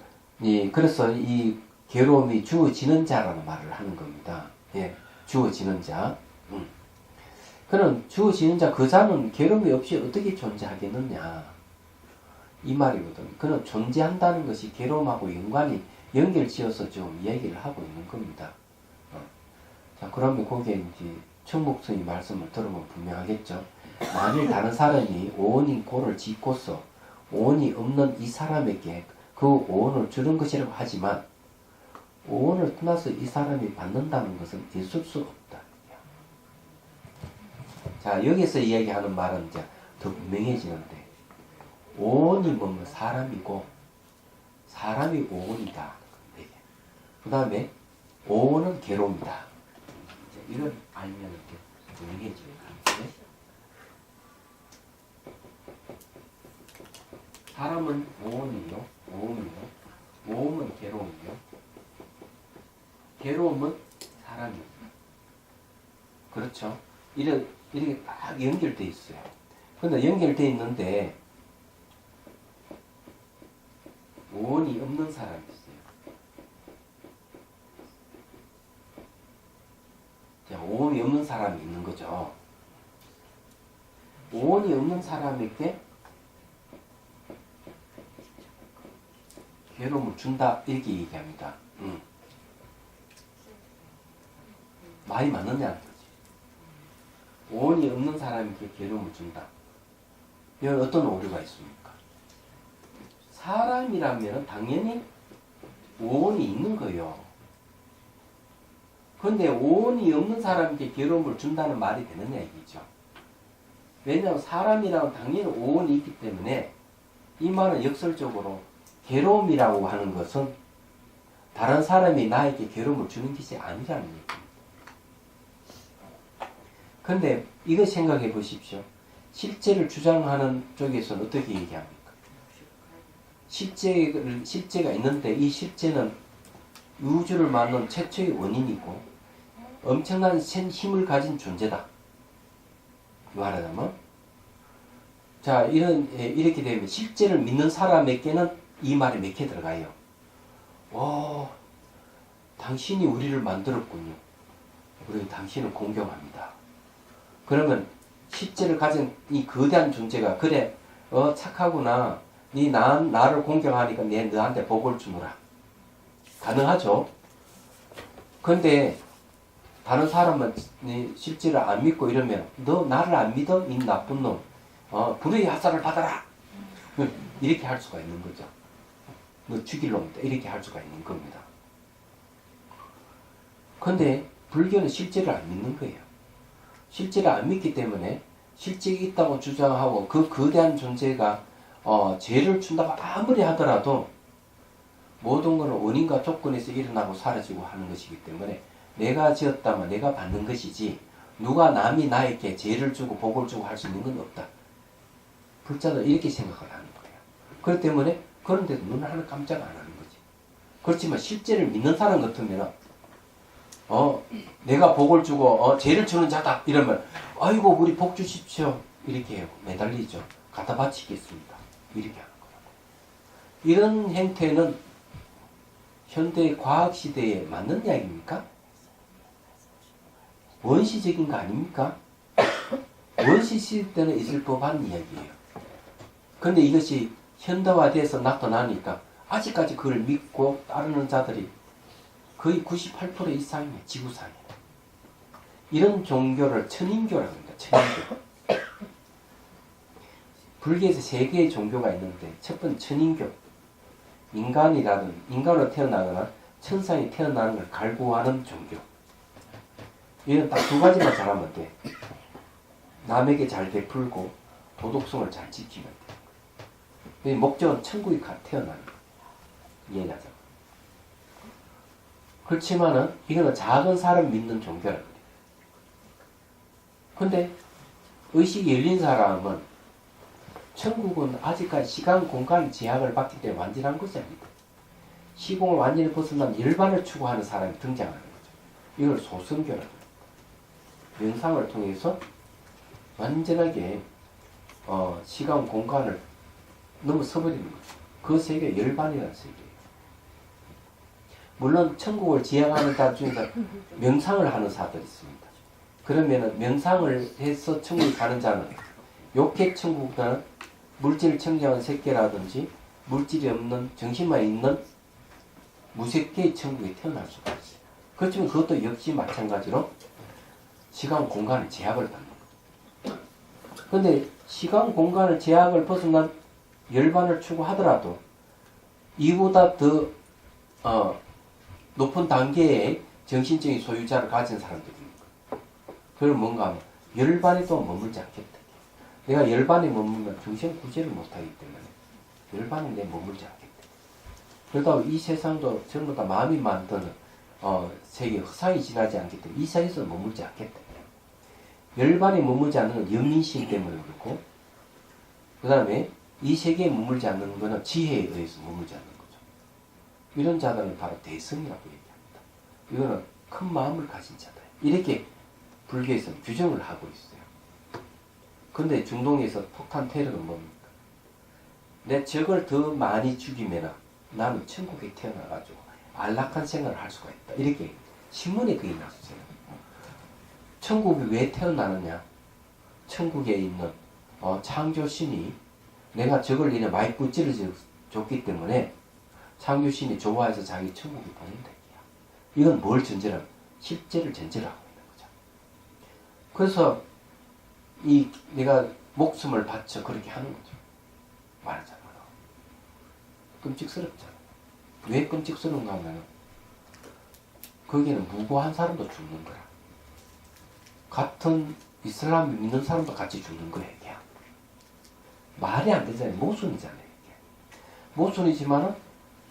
그래서 이 괴로움이 주어지는 자라는 말을 하는 겁니다. 예, 주어지는 자. 그럼 주어지는 자, 그 자는 괴로움이 없이 어떻게 존재하겠느냐 이 말이거든. 그는 존재한다는 것이 괴로움하고 연결지어서 좀 얘기를 하고 있는 겁니다. 자, 그러면 거기에 이제 청목성이 말씀을 들으면 분명하겠죠. 만일 다른 사람이 오온인 고를 짓고서 오온이 없는 이 사람에게 그 오온을 주는 것이라고 하지만 오온을 떠나서 이 사람이 받는다는 것은 있을 수 없다. 자, 여기서 이야기하는 말은 이제 더 분명해지는데, 오온이 뭐면 사람이고 사람이 오온이다. 그 다음에 오온은 괴로움이다. 이걸 알면 이렇게 분명해집니다. 네? 사람은 오온이요, 오온은 괴로움이요, 괴로움은 사람이요. 그렇죠? 이렇게 딱 연결돼 있어요. 근데 연결돼 있는데 오온이 없는 사람이 있어요. 자, 오온이 없는 사람이 있는 거죠. 오온이 없는 사람에게 괴로움을 준다 이렇게 얘기합니다. 말이 맞느냐는 거지. 오온이 없는 사람에게 괴로움을 준다. 이건 어떤 오류가 있습니까? 사람이라면 당연히 오온이 있는 거예요. 그런데 오온이 없는 사람에게 괴로움을 준다는 말이 되느냐 얘기죠. 왜냐하면 사람이라면 당연히 오온이 있기 때문에 이 말은 역설적으로 괴로움이라고 하는 것은 다른 사람이 나에게 괴로움을 주는 것이 아니라는 얘기입니다. 근데 이거 생각해 보십시오. 실제를 주장하는 쪽에서는 어떻게 얘기합니까? 실제가 있는데 이 실제는 우주를 만든 최초의 원인이고 엄청난 힘을 가진 존재다. 말하자면, 자, 이렇게 되면 실제를 믿는 사람에게는 이 말이 몇 개 들어가요. 오, 당신이 우리를 만들었군요. 우리는 당신을 공경합니다. 그러면 실제를 가진 이 거대한 존재가, 그래, 착하구나. 나를 공경하니까 너한테 복을 주노라. 가능하죠? 근데 다른 사람은 실제를 안 믿고 이러면 너 나를 안 믿어? 이 나쁜 놈. 불의의 화살을 받아라. 이렇게 할 수가 있는 거죠. 너 죽일 놈이다. 이렇게 할 수가 있는 겁니다. 근데 불교는 실제를 안 믿는 거예요. 실제를 안 믿기 때문에 실제가 있다고 주장하고 그 거대한 존재가 죄를 준다고 아무리 하더라도 모든 것은 원인과 조건에서 일어나고 사라지고 하는 것이기 때문에 내가 지었다면 내가 받는 것이지 누가 남이 나에게 죄를 주고 복을 주고 할 수 있는 건 없다. 불자는 이렇게 생각을 하는 거예요. 그렇기 때문에 그런데도 눈을 하나 깜짝 안 하는 거지. 그렇지만 실제를 믿는 사람 같으면 내가 복을 주고 죄를 주는 자다 이러면 아이고 우리 복 주십시오 이렇게 매달리죠. 갖다 바치겠습니다. 이렇게 하는 거라고. 이런 행태는 현대 과학 시대에 맞는 이야기입니까? 원시적인 거 아닙니까? 원시 시대 때는 있을 법한 이야기예요. 근데 이것이 현대화돼서 나타나니까 아직까지 그걸 믿고 따르는 자들이 거의 98% 이상이에요. 지구상에. 이런 종교를 천인교라고 합니다. 천인교. 불교에서 세 개의 종교가 있는데 첫 번째 천인교. 인간으로 태어나거나 천상에 태어나는 걸 갈구하는 종교. 이건 딱 두 가지만 잘하면 돼. 남에게 잘 베풀고 도덕성을 잘 지키면 돼. 이 목적은 천국에 태어나는 거. 이해하자. 그렇지만은 이거는 작은 사람 믿는 종교라는 거예요. 근데 의식이 열린 사람은 천국은 아직까지 시간, 공간 제약을 받기 때문에 완전한 것이 아니다. 시공을 완전히 벗어난 열반을 추구하는 사람이 등장하는 거죠. 이걸 소성교라고 합니다. 명상을 통해서 완전하게 시간, 공간을 넘어서버리는 거죠. 그 세계 열반이라는 세계예요. 물론 천국을 지향하는 자 중에서 명상을 하는 사들이 있습니다. 그러면은 명상을 해서 천국에 가는 자는 욕계 천국은 물질을 청정한 세계라든지 물질이 없는 정신만 있는 무색계의 천국에 태어날 수가 있어요. 그렇지만 그것도 역시 마찬가지로 시간, 공간의 제약을 받는 거죠. 그런데 시간, 공간의 제약을 벗어난 열반을 추구하더라도 이보다 더 높은 단계의 정신적인 소유자를 가진 사람들입니다. 그럼 뭔가 하면 열반에도 머물지 않겠다. 내가 열반에 머물면 중생 구제를 못하기 때문에 열반에 내 머물지 않겠다. 그러다 이 세상도 전부 다 마음이 만드는 세계 허상이 지나지 않기 때문에 이 세상에서 머물지 않겠다. 열반에 머물지 않는 건 영민심 때문에 그렇고 그 다음에 이 세계에 머물지 않는 것은 지혜에 의해서 머물지 않는 거죠. 이런 자들은 바로 대성이라고 얘기합니다. 이거는 큰 마음을 가진 자다. 이렇게 불교에서는 규정을 하고 있어요. 근데 중동에서 폭탄 테러는 뭡니까? 내 적을 더 많이 죽이면 나는 천국에 태어나가지고 안락한 생활을 할 수가 있다. 이렇게 신문에 그게 났어요. 천국에 왜 태어나느냐? 천국에 있는 창조신이 내가 적을 이래 많이 부찌러 줬기 때문에 창조신이 좋아해서 자기 천국에 보낸다. 이건 뭘 전제로 하면 실제를 전제로 하고 있는 거죠. 그래서 내가 목숨을 바쳐 그렇게 하는 거죠. 말하자면 끔찍스럽죠. 왜 끔찍스러운가 하면 거기에는 무고한 사람도 죽는 거야. 같은 이슬람 믿는 사람도 같이 죽는 거야. 이게 말이 안 되잖아요. 모순이잖아요. 이게. 모순이지만은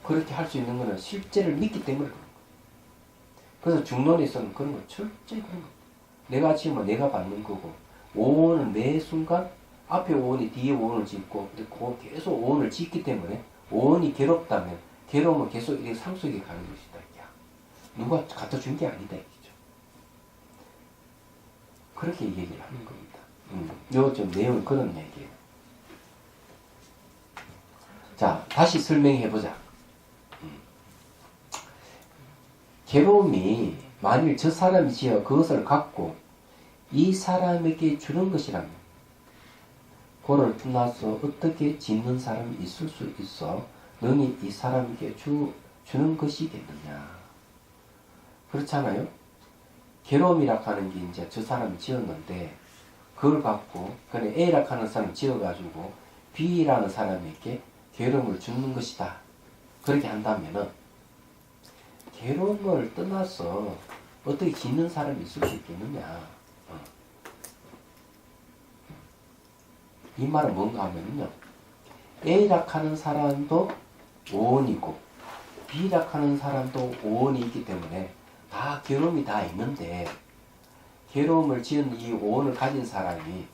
그렇게 할 수 있는 거는 실제를 믿기 때문에 그런 거예요. 그래서 중론에서는 그런 거 철저히 그런 거. 내가 지으면 내가 받는 거고 오온은 매 순간 앞에 오온이 뒤에 오온을 짓고 계속 오온을 짓기 때문에 오온이 괴롭다면 괴로우면 계속 이렇게 상속이 가는 것이다. 누가 갖다 준 게 아니다. 이거죠. 그렇게 얘기를 하는 겁니다. 요 좀 내용은 그런 얘기예요. 자, 다시 설명해보자. 괴로움이 만일 저 사람이 지어 그것을 갖고 이 사람에게 주는 것이라면 그를 떠나서 어떻게 짓는 사람이 있을 수 있어 능히 이 사람에게 주는 것이겠느냐. 그렇잖아요. 괴로움이라 하는 게 이제 저 사람이 지었는데 그걸 갖고 그냥 A라 하는 사람이 지어가지고 B라는 사람에게 괴로움을 주는 것이다. 그렇게 한다면은 괴로움을 떠나서 어떻게 짓는 사람이 있을 수 있겠느냐. 이 말은 뭔가 하면요. A라 하는 사람도 오온이고 B라 하는 사람도 오온이 있기 때문에 다 괴로움이 다 있는데 괴로움을 지은 이 오온을 가진 사람이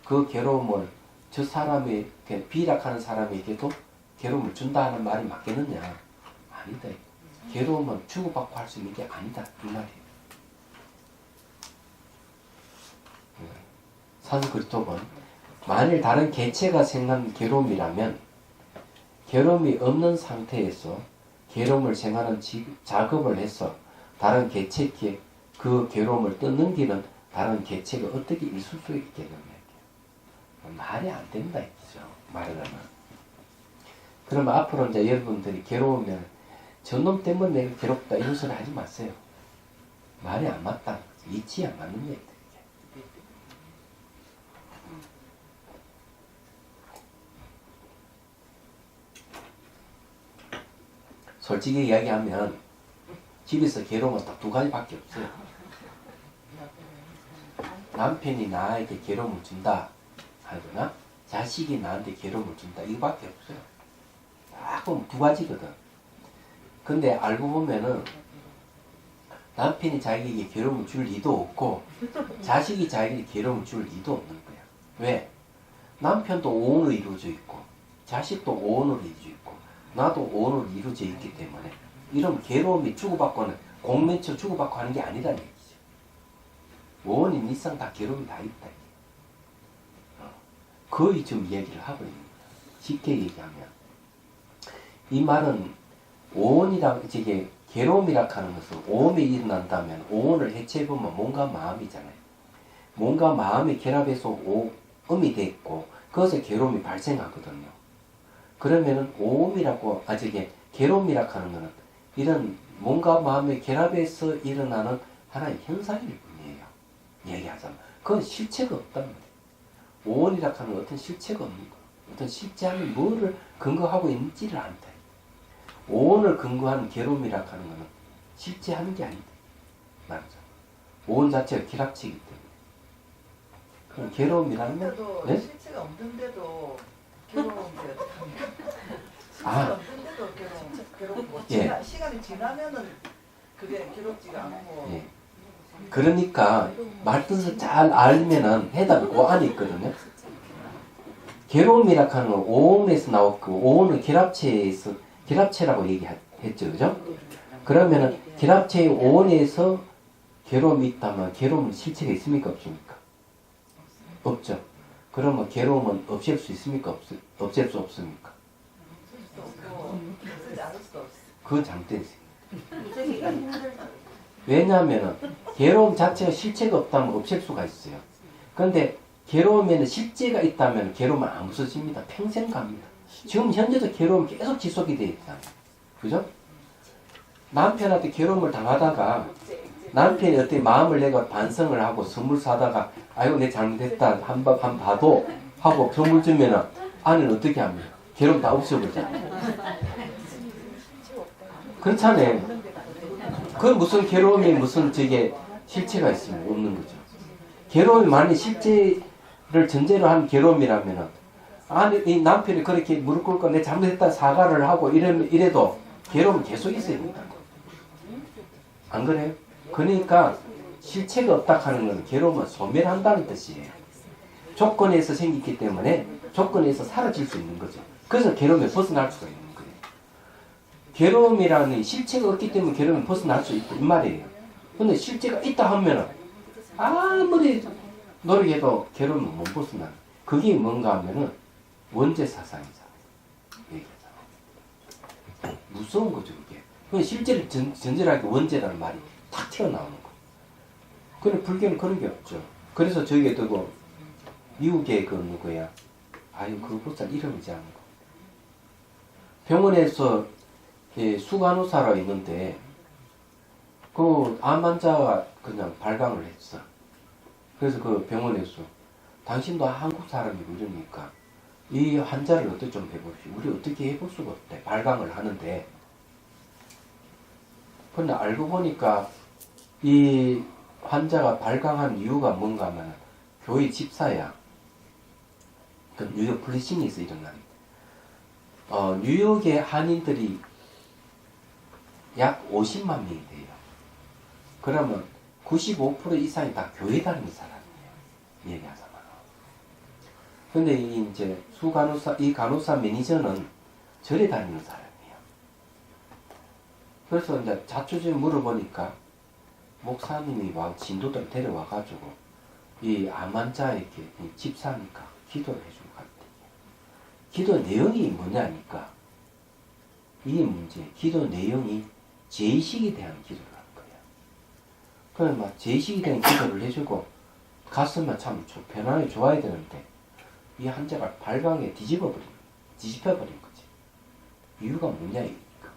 그 괴로움을 저 사람의 B라 하는 사람에게도 괴로움을 준다 하는 말이 맞겠느냐? 아니다. 괴로움은 주고받고 할 수 있는 게 아니다. 이 말이에요. 산스크리트어는 만일 다른 개체가 생긴 괴로움이라면 괴로움이 없는 상태에서 괴로움을 생하는 작업을 해서 다른 개체에게 그 괴로움을 떠넘기는 다른 개체가 어떻게 있을 수 있겠느냐. 말이 안 된다 했죠. 말하자면. 그러면 앞으로 이제 여러분들이 괴로우면 저놈 때문에 내가 괴롭다 이런 소리 하지 마세요. 말이 안 맞다. 이치에 안 맞는 얘기다. 솔직히 이야기하면 집에서 괴로움은 딱 두 가지밖에 없어요. 남편이 나에게 괴로움을 준다 하거나 자식이 나한테 괴로움을 준다 이거밖에 없어요. 딱 보면 두 가지거든. 근데 알고 보면은 남편이 자기에게 괴로움을 줄 리도 없고 자식이 자기에게 괴로움을 줄 리도 없는 거야. 왜? 남편도 오온으로 이루어져 있고 자식도 오온으로 이루어져 있고 나도 오온으로 이루어져 있기 때문에 이런 괴로움이 주고받고는 공면처럼 주고받고 하는 게 아니라는 얘기죠. 오온인 이상 다 괴로움이 다 있다. 거의 좀 이야기를 하고 있는 거야. 쉽게 얘기하면 이 말은 오온이라 이게 괴로움이라 하는 것은 오온이 일어난다면 오온을 해체해보면 몸과 마음이잖아요. 몸과 마음이 결합해서 오음이 됐고 그것에 괴로움이 발생하거든요. 그러면은 오음이라고 이게 괴로움이라 하는 것은 이런 몸과 마음의 결합해서 일어나는 하나의 현상일 뿐이에요. 얘기하자면 그건 실체가 없단 말이에요. 오온이라 하는 건 어떤 실체가 없는 거예요. 어떤 실제함이 뭐를 근거하고 있는지를 안다. 오온을 근거한 괴로움이라 하는 것은 실제하는 게 아니다. 말이죠. 오온 자체가 결합체이기 때문에. 그럼 괴로움이라는 건 네? 실체가 없는데도 괴로움이 어떡합니까? 실체가 아. 없는데도 괴롭고 예. 시간이 지나면은 그게 괴롭지가 않고 예. 그러니까 말뜻을 잘 알면은 해답이 그 안에 있거든요. 괴로움이라 하는 건 오온에서 나왔고 오온은 결합체라고 얘기했죠. 그죠? 그러면은 결합체의 오온에서 괴로움이 있다면 괴로움은 실체가 있습니까? 없습니까? 없죠. 그러면 괴로움은 없앨 수 있습니까? 없앨 수 없습니까? 쓸 수도 없고 쓰지 않을 수도 없어. 그건 잘못된 생각. 왜냐하면은 괴로움 자체가 실체가 없다면 없앨 수가 있어요. 그런데 괴로움에는 실제가 있다면 괴로움은 안 없어집니다. 평생 갑니다. 지금 현재도 괴로움이 계속 지속이 되어 있잖아요. 그죠? 남편한테 괴로움을 당하다가 남편이 어떻게 마음을 내가 반성을 하고 선물 사다가 아이고 내 잘못했다 한 봐도 하고 선물 주면은 아내는 어떻게 합니까? 괴로움 다 없애버리잖아요. 그렇잖아요. 그 무슨 괴로움이 무슨 저게 실체가 있으면 없는 거죠. 괴로움이 만약 실제를 전제로 한 괴로움이라면은 아니 이 남편이 그렇게 무릎 꿇고 내 잘못했다 사과를 하고 이래도 괴로움은 계속 있어야 된다. 안 그래요? 그러니까 실체가 없다 하는 건 괴로움은 소멸한다는 뜻이에요. 조건에서 생기기 때문에 조건에서 사라질 수 있는 거죠. 그래서 괴로움에 벗어날 수가 있는 거예요. 괴로움이라는 실체가 없기 때문에 괴로움에 벗어날 수 있고 이 말이에요. 근데 실체가 있다 하면은 아무리 노력해도 괴로움은 못 벗어나는. 그게 뭔가 하면은 원죄 사상이잖아요. 얘기하잖아요. 무서운 거죠, 그게. 그 실제를 전제하게 원죄라는 말이 탁 튀어나오는 거. 그런데 불교는 그런 게 없죠. 그래서 저게 두고 미국의 그 누구야? 아유, 그 보살 이름이 잘 안 나. 병원에서 수간호사로 있는데 그 암 환자가 그냥 발광을 했어. 그래서 그 병원에서 당신도 한국 사람이고 이러니까 이 환자를 어떻게 좀 해보시오. 우리 어떻게 해볼 수가 없대. 발광을 하는데. 근데 알고 보니까 이 환자가 발광한 이유가 뭔가 하면 교회 집사야. 그 뉴욕 플리싱에서 일어난. 뉴욕의 한인들이 약 50만 명이 돼요. 그러면 95% 이상이 다 교회 다니는 사람이에요. 얘기하자면. 근데 이제 이 간호사 매니저는 절에 다니는 사람이에요. 그래서 이제 자초지종 물어보니까 목사님이 진도들 데려와가지고 이 암 환자에게 집사니까 기도를 해주고 갔대요. 기도 내용이 뭐냐니까 이 문제, 기도 내용이 죄의식에 대한 기도를 한 거예요. 그래서 막 죄의식에 대한 기도를 해주고 갔으면 참 편안하게 좋아야 되는데 이 환자가 발광에 뒤집혀버린 거지. 이유가 뭐냐 이니까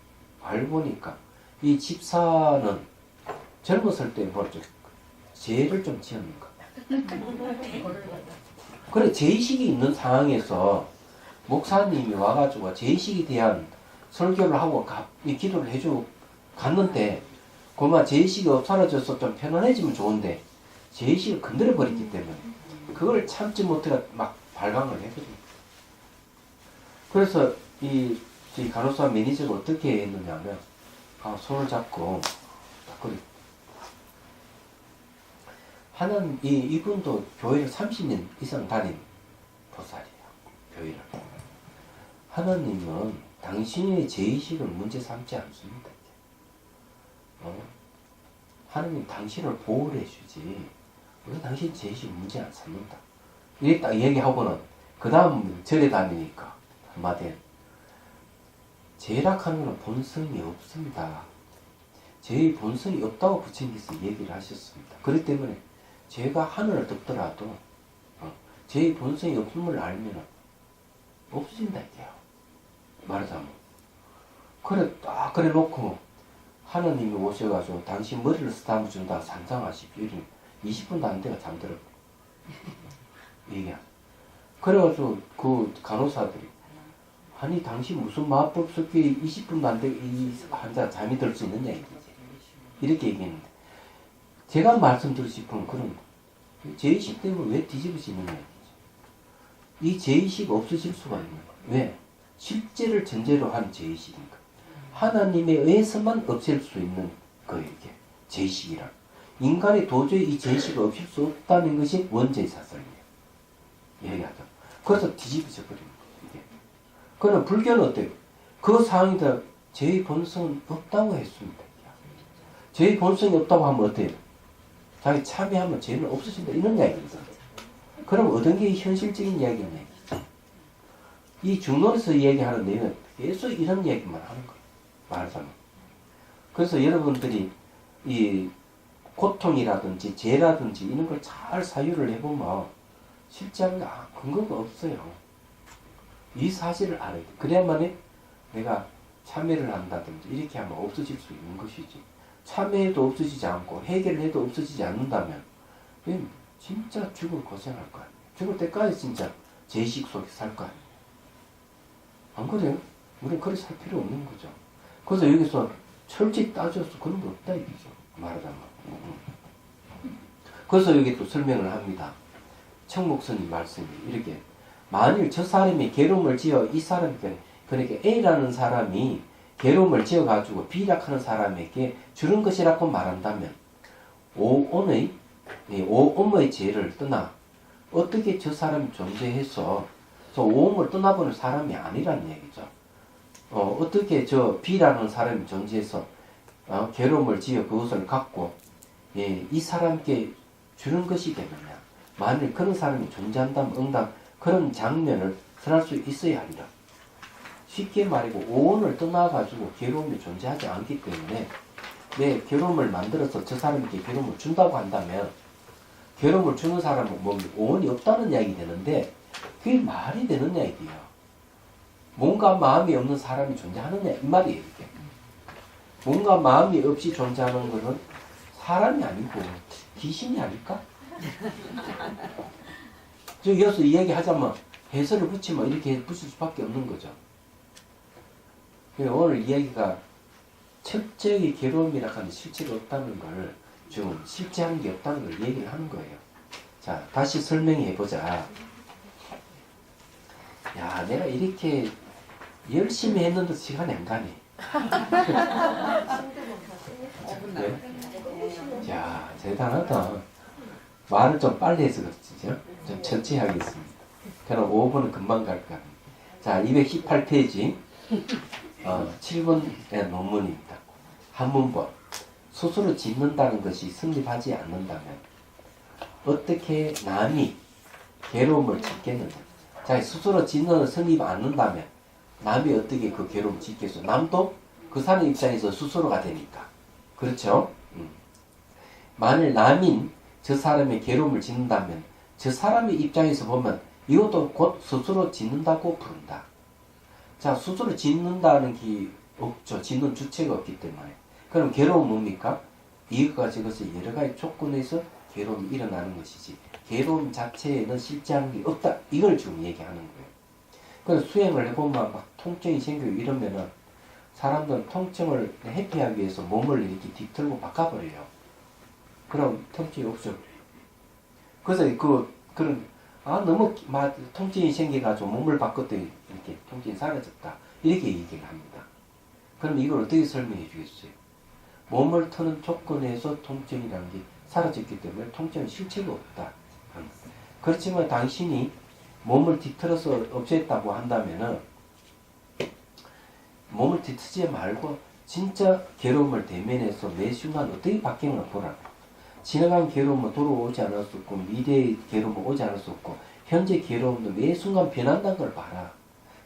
알고 보니까 이 집사는 젊었을 때 뭐죠? 죄를 좀 지었는가. 그래 죄의식이 있는 상황에서 목사님이 와가지고 죄의식에 대한 설교를 하고 이 기도를 해주고 갔는데 그만 죄의식이 사라져서 좀 편안해지면 좋은데 죄의식을 건드려 버렸기 때문에 그걸 참지 못해가 막 발광을 했거든요. 그래서 저희 간호사 매니저가 어떻게 했느냐면 손을 잡고 딱 그래. 이분도 교회를 30년 이상 다닌 보살이에요. 교회를. 하나님은 당신의 죄의식을 문제 삼지 않습니다. 하나님 당신을 보호를 해주지 왜 당신 죄의식을 문제 안 삼는다. 이렇게 딱 얘기하고는 그 다음 절에 다니니까 한마디에 죄락하는 건 본성이 없습니다. 죄의 본성이 없다고 부처님께서 얘기를 하셨습니다. 그렇기 때문에 죄가 하늘을 덮더라도 죄의 본성이 없음을 알면 없어진다 이게요. 말하자면 딱 그래 놓고 하나님이 오셔가지고 당신 머리를 쓰다듬어 준다 상상하십시오. 20분도 안 돼가 잠들어. 얘기하죠. 그래가지고 그 간호사들이 아니 당신 무슨 마법 속에 20분도 안 되게 이 환자 잠이 들 수 있느냐 이렇게 얘기했는데 제가 말씀드리고 싶은 그런 죄의식 때문에 왜 뒤집어지느냐 이 죄의식 없어질 수가 있는 거예요. 왜? 실제를 전제로 한 죄의식이니까 하나님에 의해서만 없앨 수 있는 거예요. 이게 죄의식이란 인간이 도저히 이 죄의식을 없앨 수 없다는 것이 원죄의 사상이에요. 얘기하죠. 그래서 뒤집어져 버립니다. 이게. 그러나 불교는 어때요? 그 상황이다 죄의 본성은 없다고 했습니다. 죄의 본성이 없다고 하면 어때요? 자기 참여하면 죄는 없어진다 이런 이야기입니다. 그럼 얻은 게 현실적인 이야기는 얘기죠. 이 중론에서 이야기하는 내용은 계속 이런 이야기만 하는 거예요. 말하자면. 그래서 여러분들이 이 고통이라든지 죄라든지 이런 걸 잘 사유를 해보면 실제로는 근거가 없어요. 이 사실을 알아야 돼. 그래야만 내가 참여를 한다든지 이렇게 하면 없어질 수 있는 것이지. 참여해도 없어지지 않고 해결을 해도 없어지지 않는다면 진짜 죽을 고생할 거 아니에요. 죽을 때까지 진짜 죄의식 속에 살 거 아니에요. 안 그래요? 우리는 그렇게 살 필요 없는 거죠. 그래서 여기서 철저히 따져서 그런 거 없다 이거죠. 말하자면. 그래서 여기 또 설명을 합니다. 청목스님 말씀이 이렇게 만일 저 사람이 괴로움을 지어 이 사람이 그러니까 A라는 사람이 괴로움을 지어가지고 B라는 사람에게 주는 것이라고 말한다면 오온의 죄를 떠나 어떻게 저 사람이 존재해서 저 오음을 떠나보는 사람이 아니라는 얘기죠. 어떻게 저 B라는 사람이 존재해서 괴로움을 지어 그것을 갖고 이 사람께 주는 것이겠느냐. 만일 그런 사람이 존재한다면 응당 그런 장면을 선할 수 있어야 하리라. 쉽게 말이고 오온을 떠나가지고 괴로움이 존재하지 않기 때문에 내 괴로움을 만들어서 저 사람에게 괴로움을 준다고 한다면 괴로움을 주는 사람은 뭐 오온이 없다는 이야기 되는데 그게 말이 되는 이야기예요. 뭔가 마음이 없는 사람이 존재하느냐 이 말이에요. 이게. 뭔가 마음이 없이 존재하는 것은 사람이 아니고 귀신이 아닐까? 여기서 이야기하자면 해설을 붙이면 이렇게 붙일 수밖에 없는 거죠. 오늘 이야기가 철저히 괴로움이라 하는 실체가 없다는 걸 좀 실제하는 게 없다는 걸 얘기를 하는 거예요. 자, 다시 설명해 보자. 야, 내가 이렇게 열심히 했는데 시간이 안 가네. 네? 야, 대단하다. 말을 좀 빨리 해서 그렇지, 좀 천천히 하겠습니다. 그럼 5분은 금방 갈 거야. 자, 218페이지. 7번의 논문입니다. 한문법. 스스로 짓는다는 것이 성립하지 않는다면 어떻게 남이 괴로움을 짓겠느냐. 자, 스스로 짓는 성립 않는다면 남이 어떻게 그 괴로움을 짓겠어. 남도 그 사람 입장에서 스스로가 되니까. 그렇죠? 만일 남인 저 사람의 괴로움을 짓는다면 저 사람의 입장에서 보면 이것도 곧 스스로 짓는다고 부른다. 자, 스스로 짓는다는 게 없죠. 짓는 주체가 없기 때문에. 그럼 괴로움은 뭡니까? 이것과 저것의 여러 가지 조건에서 괴로움이 일어나는 것이지. 괴로움 자체에는 실제하는 게 없다. 이걸 지금 얘기하는 거예요. 그래서 수행을 해보면 막 통증이 생기고 이러면은 사람들은 통증을 회피하기 위해서 몸을 이렇게 뒤틀고 바꿔버려요. 그럼 통증이 없어. 그래서 너무 통증이 생겨가지고 몸을 바꿨더니 이렇게 통증이 사라졌다. 이렇게 얘기를 합니다. 그럼 이걸 어떻게 설명해 주겠어요? 몸을 트는 조건에서 통증이라는 게 사라졌기 때문에 통증은 실체가 없다. 그렇지만 당신이 몸을 뒤틀어서 없앴다고 한다면은 몸을 뒤트지 말고 진짜 괴로움을 대면해서 매 순간 어떻게 바뀌는가 보라. 지나간 괴로움은 돌아오지 않을 수 없고 미래의 괴로움은 오지 않을 수 없고 현재 괴로움도 매 순간 변한다는 걸 봐라.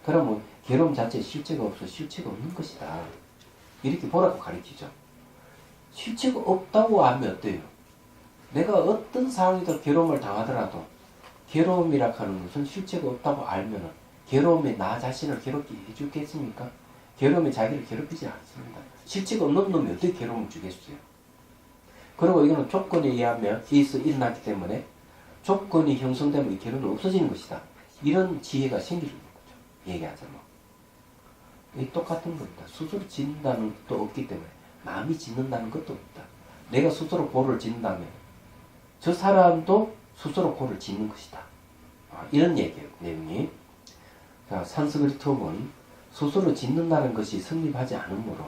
그러면 괴로움 자체에 실체가 없어 실체가 없는 것이다. 이렇게 보라고 가르치죠. 실체가 없다고 하면 어때요? 내가 어떤 상황에도 괴로움을 당하더라도 괴로움이라 하는 것은 실체가 없다고 알면은 괴로움이 나 자신을 괴롭게 해주겠습니까? 괴로움이 자기를 괴롭히지 않습니다. 실체가 없는 놈이 어떻게 괴로움을 주겠어요? 그리고 이거는 조건에 의하면 일어나기 때문에 조건이 형성되면 이 괴로움이 없어지는 것이다. 이런 지혜가 생기는 거죠. 얘기하자면. 이 똑같은 겁니다. 스스로 짓는다는 것도 없기 때문에 남이 짓는다는 것도 없다. 내가 스스로 고를 짓는다면 저 사람도 스스로 고를 짓는 것이다. 이런 얘기예요. 내용이. 자, 산스크리트어는 스스로 짓는다는 것이 성립하지 않으므로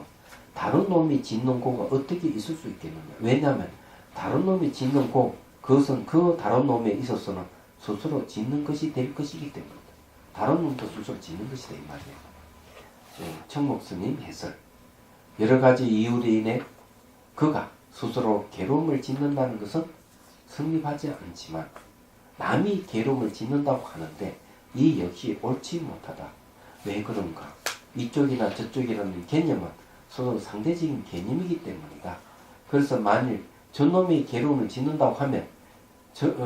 다른 놈이 짓는 고가 어떻게 있을 수 있겠느냐. 왜냐하면 다른 놈이 짓는 고, 그것은 그 다른 놈에 있어서는 스스로 짓는 것이 될 것이기 때문입니다. 다른 놈도 스스로 짓는 것이다 이 말이에요. 청목스님 해설. 여러 가지 이유로 인해 그가 스스로 괴로움을 짓는다는 것은 성립하지 않지만 남이 괴로움을 짓는다고 하는데 이 역시 옳지 못하다. 왜 그런가? 이쪽이나 저쪽이라는 개념은 서로 상대적인 개념이기 때문이다. 그래서 만일 저놈이 괴로움을 짓는다고 하면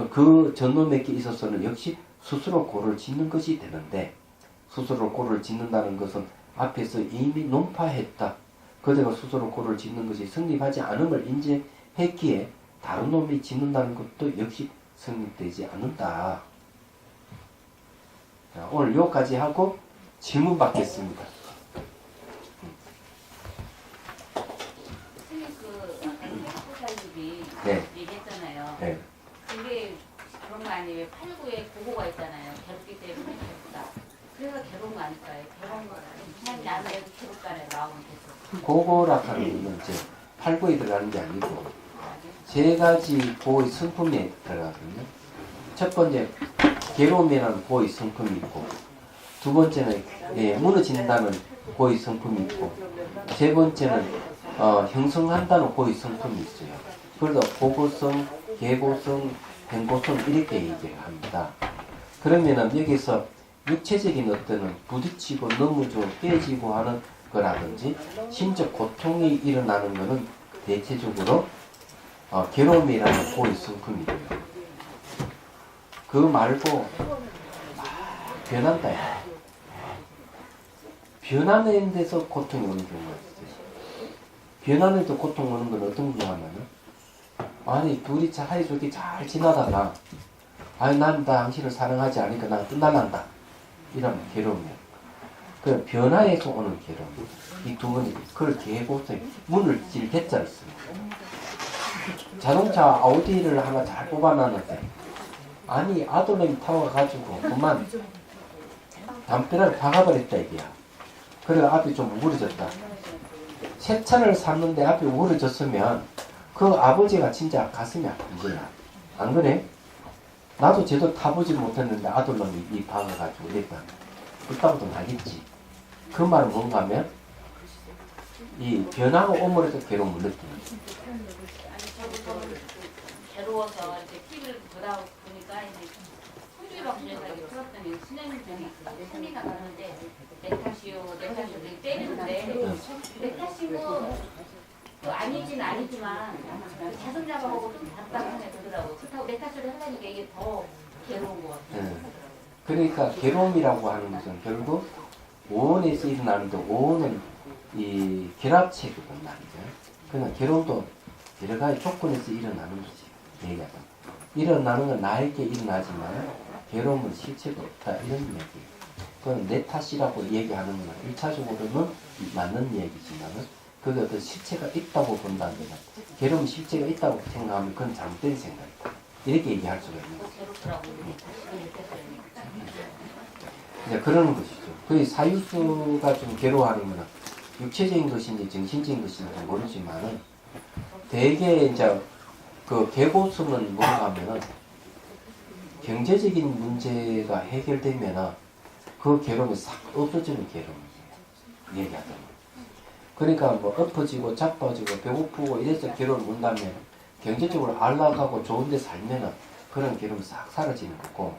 그 저놈에게 있어서는 역시 스스로 고를 짓는 것이 되는데 스스로 고를 짓는다는 것은 앞에서 이미 논파했다. 그대가 스스로 고를 짓는 것이 성립하지 않음을 인정했기에 다른 놈이 짓는다는 것도 역시 성립되지 않는다. 자, 오늘 여기까지 하고 질문 받겠습니다. 선생님 그 살집이 네. 얘기했잖아요. 네. 그게 그런 거 아니에요? 8구에 고고가 있잖아요. 괴롭기 때문에 괴롭다. 그래서 괴로운 거 아닐까요? 괴로운 거 그냥 나는 괴롭다네 나오면 계속. 고고라 하는 것은 이제 8구에 들어가는 게 아니고 세 가지 보의 성품에 들어가거든요. 첫 번째 괴로움이라는 보의 성품이 있고 두 번째는 무너진다는 보의 성품이 있고 세 번째는 형성한다는 보의 성품이 있어요. 그래서 보고성, 계보성, 행보성 이렇게 얘기를 합니다. 그러면은 여기서 육체적인 어떤 부딪히고 넘어지고 깨지고 하는 거라든지 심적 고통이 일어나는 것은 대체적으로 괴로움이라는 보의 성품이고요. 그 말고 변한다. 변하는 데서 고통이 오는 경우가 있어요. 변하는 데서 고통 오는 건 어떤 거 하면은 아니 둘이 사이좋게 잘 지나다가 아니 난 당신을 사랑하지 않으니까 난 끝날란다. 이러면 괴로움이야. 그 변화에서 오는 괴로움. 이 두 번째 그걸 계보성 문을 질 대자를 씁니다. 자동차 아우디를 하나 잘 뽑아놨는데 아니 아들놈이 타와가지고 그만 담벼락을 박아버렸다 이게야. 그래 앞이 좀 우그러졌다. 새 차를 샀는데 앞이 우그러졌으면 그 아버지가 진짜 가슴이 아픈 거야. 안 그래? 나도 제대로 타보지 못했는데 아들놈이 이 박아가지고 이랬다. 그따고도 나겠지. 그 말은 뭔가 하면 이 변화가 오므로도 괴로움을 느끼는 거야. 아니 저는 괴로워서 이제 TV를 보다 보니까 이제 손주의 방송에서 이렇게 틀었더니 신혜님들이 세미나 가는데 내 탓이요 때리는데 내 탓이고 또 아니지만 자손 잡아보고 좀 답답하게 되더라고. 그렇다고 내 탓을 하려니까 이게 더 괴로운 것 같아요. 그러니까 괴로움이라고 하는 것은 결국 오온에서 일어나는데 오온은 이 결합체거든 말이죠. 그러나 괴로움도 여러 가지 조건에서 일어나는 거지. 얘기하자. 일어나는 건 나에게 일어나지만 괴로움은 실체가 없다. 이런 얘기예요. 그건 내 탓이라고 얘기하는 건 1차적으로는 맞는 얘기지만은 그게 어떤 실체가 있다고 본다면 괴로움 실체가 있다고 생각하면 그건 잘못된 생각이다. 이렇게 얘기할 수가 있는 거죠. 괴롭더라고 다시 이렇게 되니까. 이제 그러는 것이죠. 그 사유수가 좀 괴로워하는 거는 육체적인 것인지 정신적인 것인지 모르지만은 대개 이제 그 개고성은 뭔가 하면은 경제적인 문제가 해결되면은 그 괴로움이 싹 없어지는 괴로움이에요. 얘기하자면. 그러니까 뭐 엎어지고 자빠지고 배고프고 이래서 괴로움을 문다면 경제적으로 안락하고 좋은 데 살면은 그런 괴로움이 싹 사라지는 거고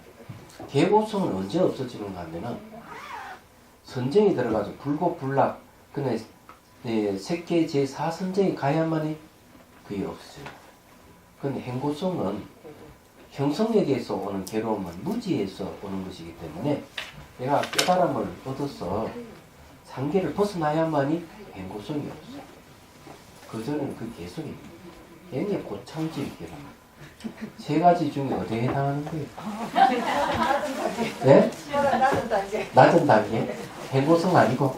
개고성은 언제 없어지는가 하면은 선정이 들어가서 불고불락 그네 색계 제4선정이 가야만이 그게 없어져요. 근데 행고성은 형성력에서 오는 괴로움은 무지에서 오는 것이기 때문에 내가 깨달음을 얻어서 상계를 벗어나야만이 행고성이 없어요. 그전에는 그 계속입니다. 굉장히 고창질 괴로움. 세 가지 중에 어디에 해당하는 거예요? 네? 낮은 단계. 낮은 단계? 행고성 아니고?